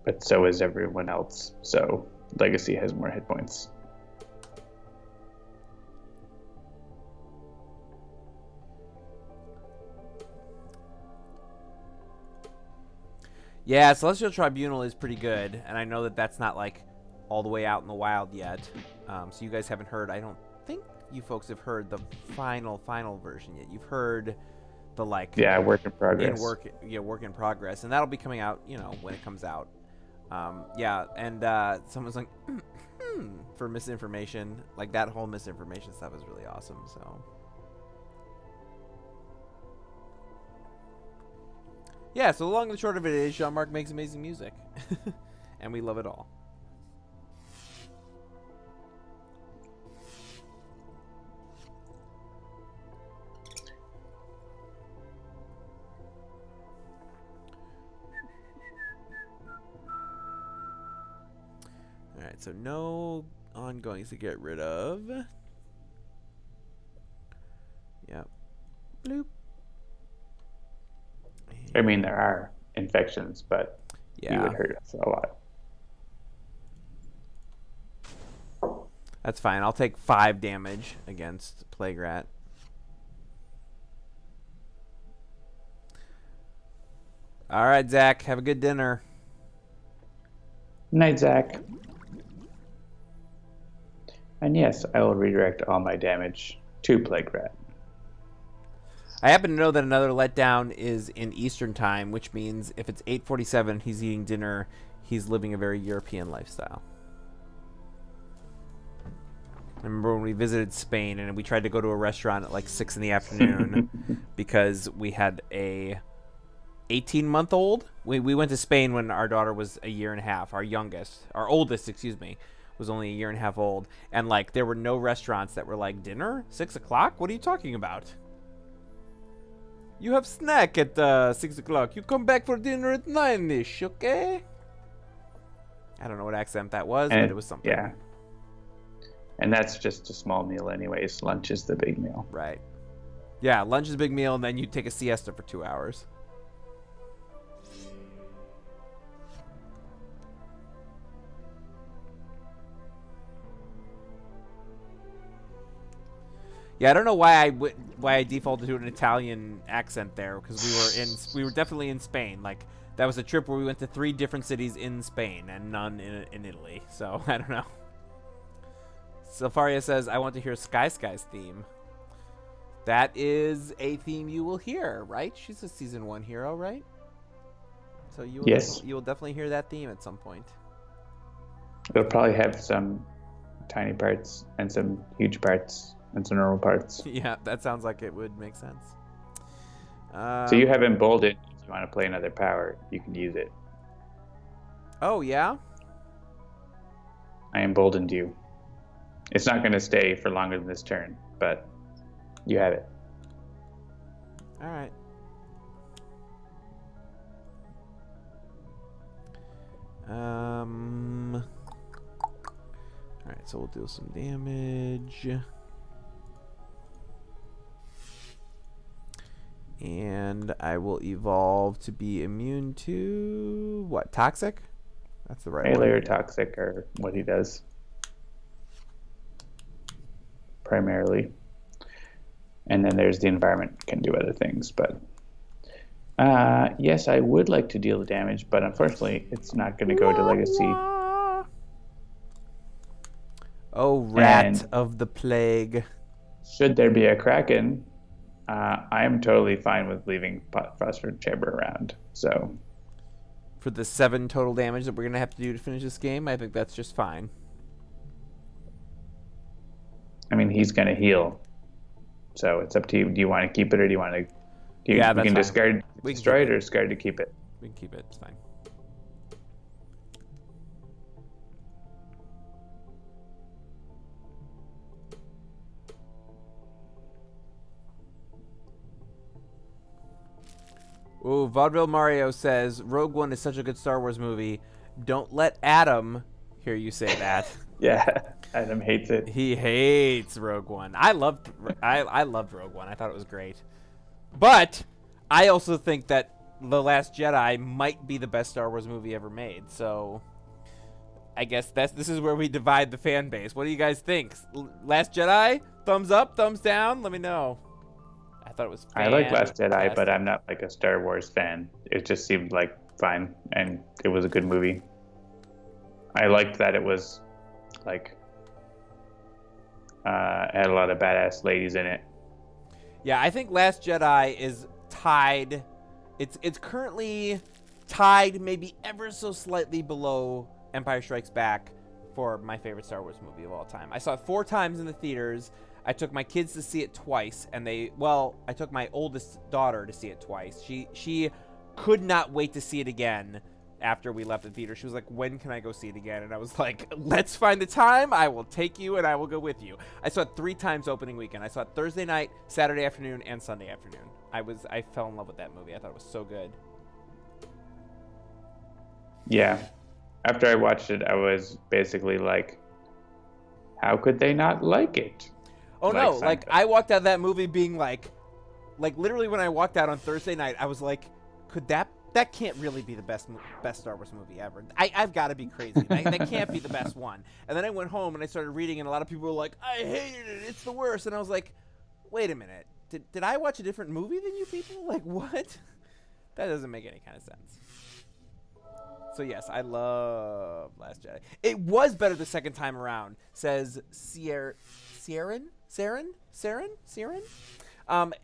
But so is everyone else. So Legacy has more hit points. Yeah, Celestial Tribunal is pretty good, and I know that that's not like all the way out in the wild yet. So you guys haven't heard. I don't think you folks have heard the final version yet. You've heard the like work in progress. Work in progress, and that'll be coming out, you know, when it comes out. Yeah, and someone's like for misinformation, like that whole misinformation stuff is really awesome. So yeah, so the long and the short of it is Jean-Marc makes amazing music, and we love it all. Alright, so no ongoings to get rid of. Yep. Bloop. I mean, there are infections, but yeah, you would hurt us a lot. That's fine. I'll take 5 damage against Plague Rat. Alright, Zach. Have a good dinner. Night, Zach. And yes, I will redirect all my damage to Plague Rat. I happen to know that another letdown is in Eastern time, which means if it's 8:47, he's eating dinner, he's living a very European lifestyle. I remember when we visited Spain and we tried to go to a restaurant at like 6 in the afternoon because we had a 18-month-old. We went to Spain when our daughter was a year and a half. Our oldest, excuse me, was only a year and a half old. And like there were no restaurants that were like, dinner? 6 o'clock? What are you talking about? You have snack at 6 o'clock. You come back for dinner at 9-ish, okay? I don't know what accent that was, but it was something. Yeah. And that's just a small meal anyways. Lunch is the big meal. Right. Yeah, lunch is a big meal, and then you take a siesta for 2 hours. Yeah, I don't know why I defaulted to an Italian accent there, because we were definitely in Spain. Like that was a trip where we went to 3 different cities in Spain and none in Italy. So I don't know. Safaria says, "I want to hear Sky's theme." That is a theme you will hear, right? She's a season 1 hero, right? So you will definitely hear that theme at some point. It'll probably have some tiny parts and some huge parts. And some normal parts. Yeah, that sounds like it would make sense. So you have Emboldened. If you want to play another power, you can use it. Oh, yeah? I Emboldened you. It's not going to stay for longer than this turn, but you have it. All right. All right, so we'll deal some damage. And I will evolve to be immune to what? Toxic? That's the right one. Melee or toxic, or what he does. Primarily. And then there's the environment, can do other things, but yes, I would like to deal the damage, but unfortunately it's not going to go to Legacy. Oh, rat of the plague. Should there be a Kraken, I am totally fine with leaving Phosphor Chamber around. So, for the 7 total damage that we're gonna have to do to finish this game, I think that's just fine. I mean, he's gonna heal, so it's up to you. Do you want to keep it or do you want to You, yeah, we that's can fine. discard We can destroy keep it or discard to keep it. We can keep it. It's fine. Ooh, Vaudeville Mario says, Rogue One is such a good Star Wars movie. Don't let Adam hear you say that. Yeah, Adam hates it. He hates Rogue One. I loved Rogue One. I thought it was great. But I also think that The Last Jedi might be the best Star Wars movie ever made. So I guess this is where we divide the fan base. What do you guys think? Last Jedi? Thumbs up? Thumbs down? Let me know. I thought it was I like Last Jedi, but I'm not like a Star Wars fan. It just seemed like fine, and it was a good movie. I liked that it was like had a lot of badass ladies in it. Yeah, I think Last Jedi is tied. It's currently tied, maybe ever so slightly below Empire Strikes Back for my favorite Star Wars movie of all time. I saw it 4 times in the theaters. I took my kids to see it twice, and I took my oldest daughter to see it twice. She could not wait to see it again after we left the theater. She was like, when can I go see it again? And I was like, let's find the time. I will take you, and I will go with you. I saw it 3 times opening weekend. I saw it Thursday night, Saturday afternoon, and Sunday afternoon. I fell in love with that movie. I thought it was so good. Yeah. After I watched it, I was basically like, how could they not like it? Oh, no. Like, I walked out of that movie being like literally when I walked out on Thursday night, I was like, could that can't really be the best Star Wars movie ever. I've got to be crazy. That can't be the best one. And then I went home and I started reading, and a lot of people were like, I hated it. It's the worst. And I was like, wait a minute. Did I watch a different movie than you people? Like, what? That doesn't make any kind of sense. So, yes, I love Last Jedi. It was better the second time around, says Saren?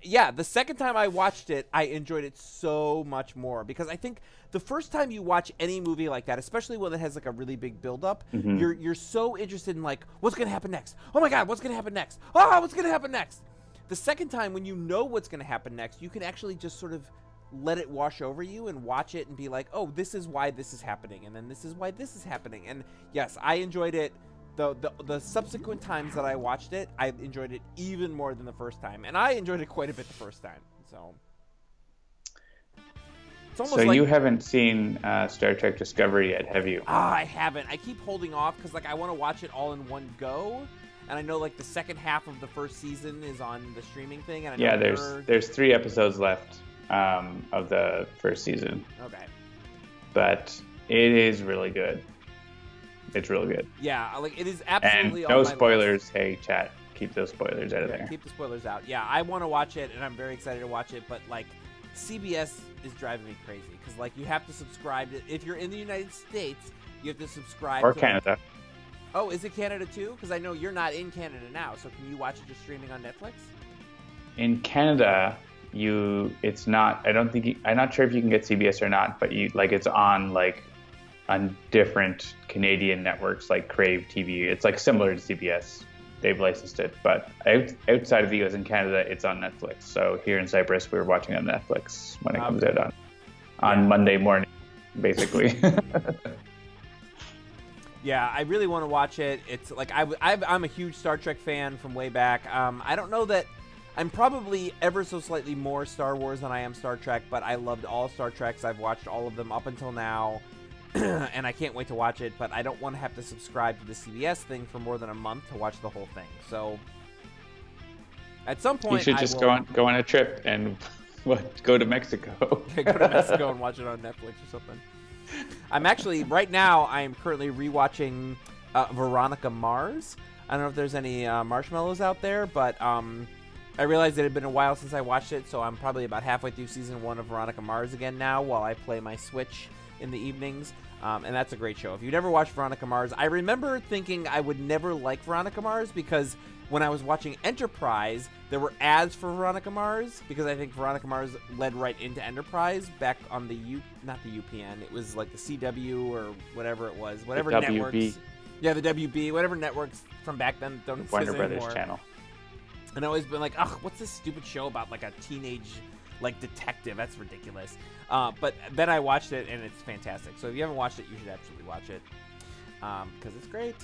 Yeah, the second time I watched it, I enjoyed it so much more, because I think the first time you watch any movie like that, especially one that has like a really big build-up, you're so interested in like, what's going to happen next? Oh my God, what's going to happen next? Oh, what's going to happen next? The second time, when you know what's going to happen next, you can actually just sort of let it wash over you and watch it and be like, oh, this is why this is happening, and then this is why this is happening. And yes, I enjoyed it. The subsequent times that I watched it, I enjoyed it even more than the first time, and I enjoyed it quite a bit the first time. So it's almost so like, you haven't seen Star Trek Discovery yet, have you? I haven't. I keep holding off because like I want to watch it all in one go, and I know like the second half of the first season is on the streaming thing. And I know there's 3 episodes left of the first season. Okay, but it is really good. It's really good. Yeah, like it is absolutely. And no spoilers. Hey, chat, keep those spoilers out of there. Keep the spoilers out. Yeah, I want to watch it, and I'm very excited to watch it. But like, CBS is driving me crazy because like you have to subscribe to. If you're in the United States, you have to subscribe. Or to, Canada. Oh, is it Canada too? Because I know you're not in Canada now. So can you watch it just streaming on Netflix? In Canada, it's not. I'm not sure if you can get CBS or not, but it's on different Canadian networks like Crave TV. It's like similar to CBS. They've licensed it, but outside of the US and Canada, it's on Netflix. So here in Cyprus, we're watching on Netflix when it comes out on Monday morning, basically. Yeah, I really want to watch it. It's like I'm a huge Star Trek fan from way back. I don't know that I'm probably ever so slightly more Star Wars than I am Star Trek, but I loved all Star Treks. I've watched all of them up until now. And I can't wait to watch it, but I don't want to have to subscribe to the CBS thing for more than a month to watch the whole thing. So at some point, you should just go on a trip and go to Mexico. Go to Mexico and watch it on Netflix or something. I'm actually right now. I am currently rewatching Veronica Mars. I don't know if there's any marshmallows out there, but I realized it had been a while since I watched it, so I'm probably about halfway through season 1 of Veronica Mars again now, while I play my Switch in the evenings, and that's a great show. If you never watched Veronica Mars, I remember thinking I would never like Veronica Mars because when I was watching Enterprise, there were ads for Veronica Mars, because I think Veronica Mars led right into Enterprise back on not the UPN, it was like the CW or whatever it was, whatever the networks. WB. Yeah, the WB, whatever networks from back then don't exist Warner anymore. Brothers channel. And I've always been like, ugh, what's this stupid show about like a teenage like detective. That's ridiculous. But then I watched it, and it's fantastic. So if you haven't watched it, you should absolutely watch it because it's great.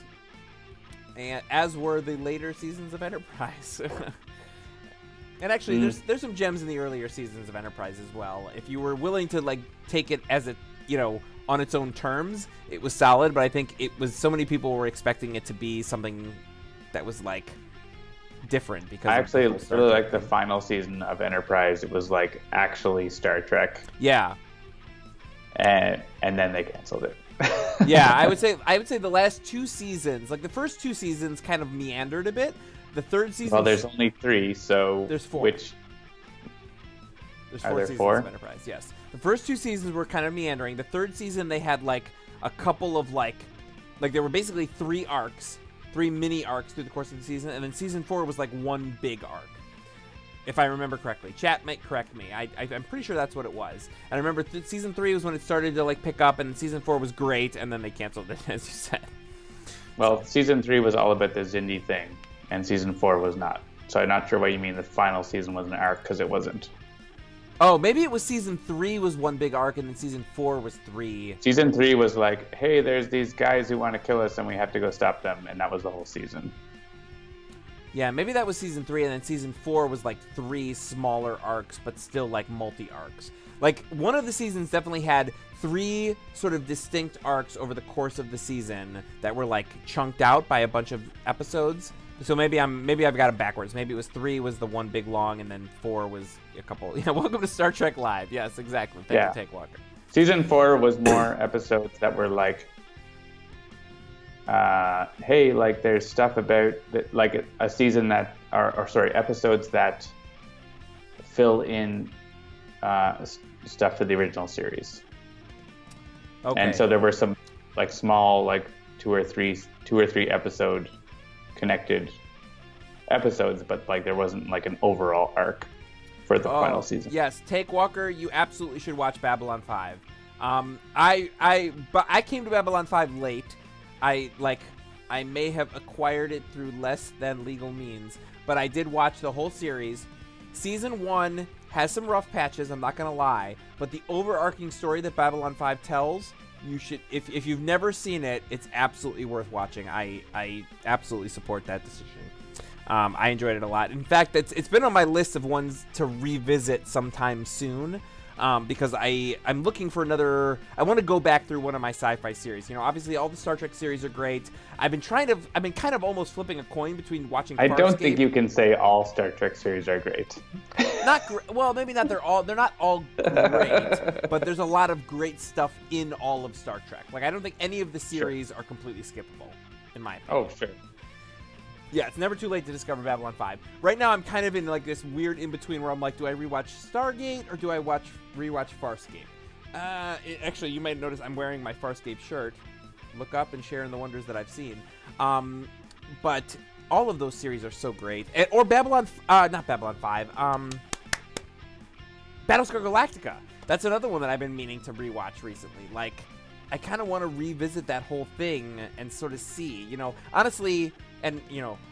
And as were the later seasons of Enterprise. And actually, there's some gems in the earlier seasons of Enterprise as well. If you were willing to like take it as it, on its own terms, it was solid. But I think it was so many people were expecting it to be something that was like different. Because I actually really like the final season of Enterprise. It was like actually Star Trek. Yeah. And then they canceled it. Yeah, I would say the last 2 seasons, like the first 2 seasons, kind of meandered a bit. The third season. Well, there's only 3, so there's 4. There's 4 seasons of Enterprise. Yes, the first 2 seasons were kind of meandering. The third season they had like a couple of like there were basically 3 arcs, 3 mini arcs through the course of the season, and then season 4 was like one big arc, if I remember correctly. Chat might correct me. I'm pretty sure that's what it was. And I remember season 3 was when it started to like pick up, and season 4 was great, and then they canceled it, as you said. Well, season 3 was all about the Xindi thing, and season 4 was not. So I'm not sure what you mean the final season was an arc, because it wasn't. Oh, maybe it was season 3 was one big arc, and then season 4 was 3. Season 3 was like, hey, there's these guys who want to kill us, and we have to go stop them, and that was the whole season. Yeah, maybe that was season 3, and then season 4 was like 3 smaller arcs, but still like multi-arcs. Like, one of the seasons definitely had 3 sort of distinct arcs over the course of the season that were like chunked out by a bunch of episodes. So maybe I've got it backwards. Maybe it was 3 was the one big long, and then 4 was a couple. Welcome to Star Trek Live. Yes, exactly. Thank you, Take Walker. Season 4 was more episodes that were like, hey, like there's stuff about like a season that episodes that fill in stuff for the original series. Okay. And so there were some like small like 2 or 3 episode connected episodes, but like there wasn't like an overall arc for the final season. Yes, Take Walker, you absolutely should watch Babylon 5. But I came to Babylon 5 late. I may have acquired it through less than legal means, but I did watch the whole series. Season 1 has some rough patches, I'm not gonna lie, but the overarching story that Babylon 5 tells, you should, if you've never seen it, it's absolutely worth watching. I absolutely support that decision. I enjoyed it a lot. In fact, it's been on my list of ones to revisit sometime soon. Because I'm looking for another. I want to go back through one of my sci-fi series. Obviously all the Star Trek series are great. I've been kind of almost flipping a coin between watching. I don't think you can say all Star Trek series are great. Well, maybe not. They're not all great, but there's a lot of great stuff in all of Star Trek. Like I don't think any of the series are completely skippable, in my opinion. Oh, sure. Yeah, it's never too late to discover Babylon 5. Right now, I'm kind of in like this weird in-between where I'm like, do I rewatch Stargate or do I rewatch Farscape? Actually, you might notice I'm wearing my Farscape shirt. Look up and share in the wonders that I've seen. But all of those series are so great. Or Babylon, not Babylon 5, Battlestar Galactica. That's another one that I've been meaning to rewatch recently. Like, I kind of want to revisit that whole thing and sort of see, honestly, and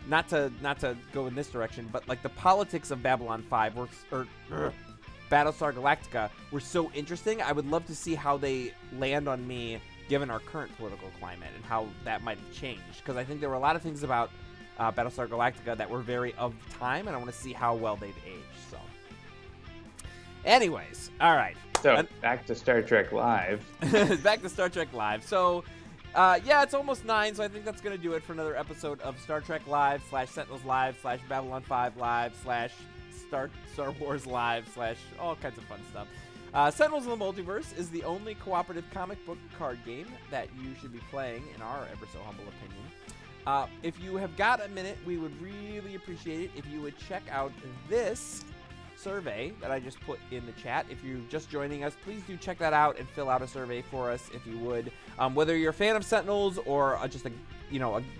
not to go in this direction, but like the politics of Babylon 5 or Battlestar Galactica were so interesting. I would love to see how they land on me given our current political climate and how that might have changed, because I think there were a lot of things about Battlestar Galactica that were very of time, and I want to see how well they've aged. So anyways, all right. So back to Star Trek Live. Back to Star Trek Live. So, yeah, it's almost 9, so I think that's going to do it for another episode of Star Trek Live / Sentinels Live / Babylon 5 Live / Star Wars Live / all kinds of fun stuff. Sentinels in the Multiverse is the only cooperative comic book card game that you should be playing, in our ever so humble opinion. If you have got a minute, we would really appreciate it if you would check out this survey that I just put in the chat. If you're just joining us, please do check that out and fill out a survey for us if you would. Whether you're a fan of Sentinels or just a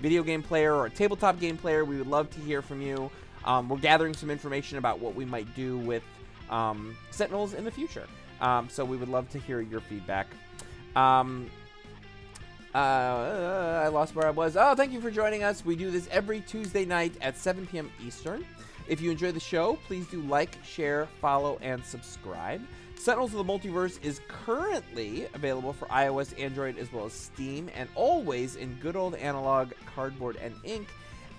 video game player or a tabletop game player, we would love to hear from you. We're gathering some information about what we might do with Sentinels in the future. So we would love to hear your feedback. I lost where I was. Oh, thank you for joining us. We do this every Tuesday night at 7 p.m. Eastern. If you enjoy the show, please do like, share, follow, and subscribe. Sentinels of the Multiverse is currently available for iOS, Android, as well as Steam, and always in good old analog cardboard and ink.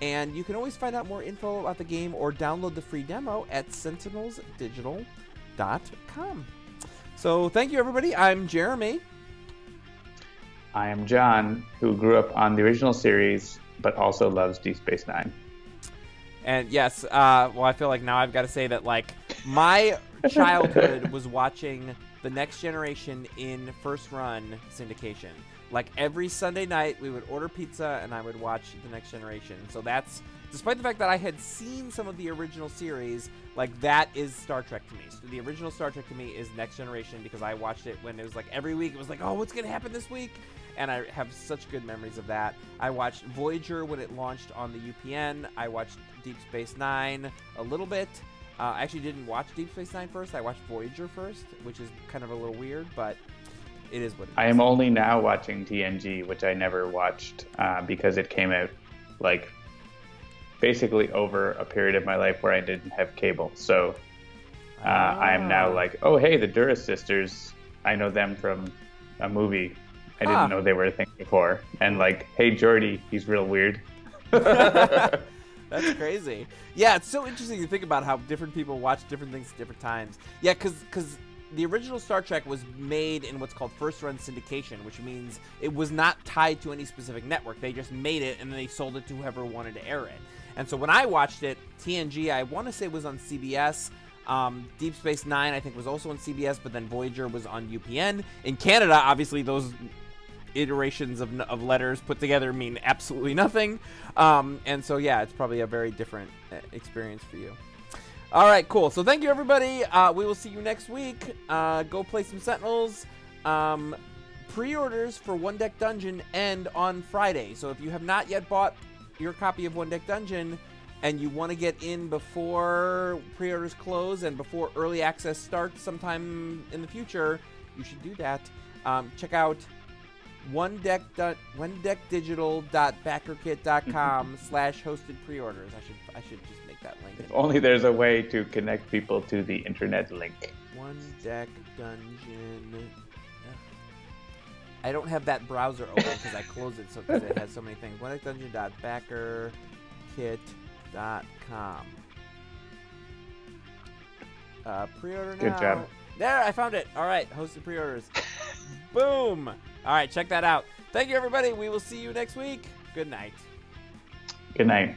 And you can always find out more info about the game or download the free demo at sentinelsdigital.com. So thank you, everybody. I'm Jeremy. I am John, who grew up on the original series, but also loves Deep Space Nine. And yes, well, I feel like now I've got to say that, like, my childhood was watching The Next Generation in first run syndication. Like, every Sunday night, we would order pizza, and I would watch The Next Generation. So that's, despite the fact that I had seen some of the original series, like, that is Star Trek to me. So the original Star Trek to me is Next Generation, because I watched it when it was, like, every week. It was like, oh, what's going to happen this week? And I have such good memories of that. I watched Voyager when it launched on the UPN. I watched Deep Space Nine a little bit. I actually didn't watch Deep Space Nine first. I watched Voyager first, which is kind of a little weird, but it is what it is. I am only now watching TNG, which I never watched because it came out like basically over a period of my life where I didn't have cable. So I am now like, oh, hey, the Duras sisters. I know them from a movie. I didn't know they were a thing before. And like, hey, Geordi, he's real weird. That's crazy. Yeah, it's so interesting to think about how different people watch different things at different times. Yeah, because the original Star Trek was made in what's called first-run syndication, which means it was not tied to any specific network. They just made it, and then they sold it to whoever wanted to air it. And so when I watched it, TNG, I want to say was on CBS. Deep Space Nine, I think, was also on CBS, but then Voyager was on UPN. In Canada, obviously, those iterations of letters put together mean absolutely nothing. And so, yeah, it's probably a very different experience for you. All right, cool. So thank you, everybody. We will see you next week. Go play some Sentinels. Pre-orders for One Deck Dungeon end on Friday. So if you have not yet bought your copy of One Deck Dungeon and you want to get in before pre-orders close and before early access starts sometime in the future, you should do that. Check out onedeckdigital.backerkit.com/hosted pre-orders. I should just make that link. If only there's a way to connect people to the internet link. One Deck Dungeon. I don't have that browser open because I closed it because it has so many things. onedeckdungeon.backerkit.com. Pre-order now. Good job. There, I found it. All right, hosted pre-orders. Boom. All right, check that out. Thank you, everybody. We will see you next week. Good night. Good night.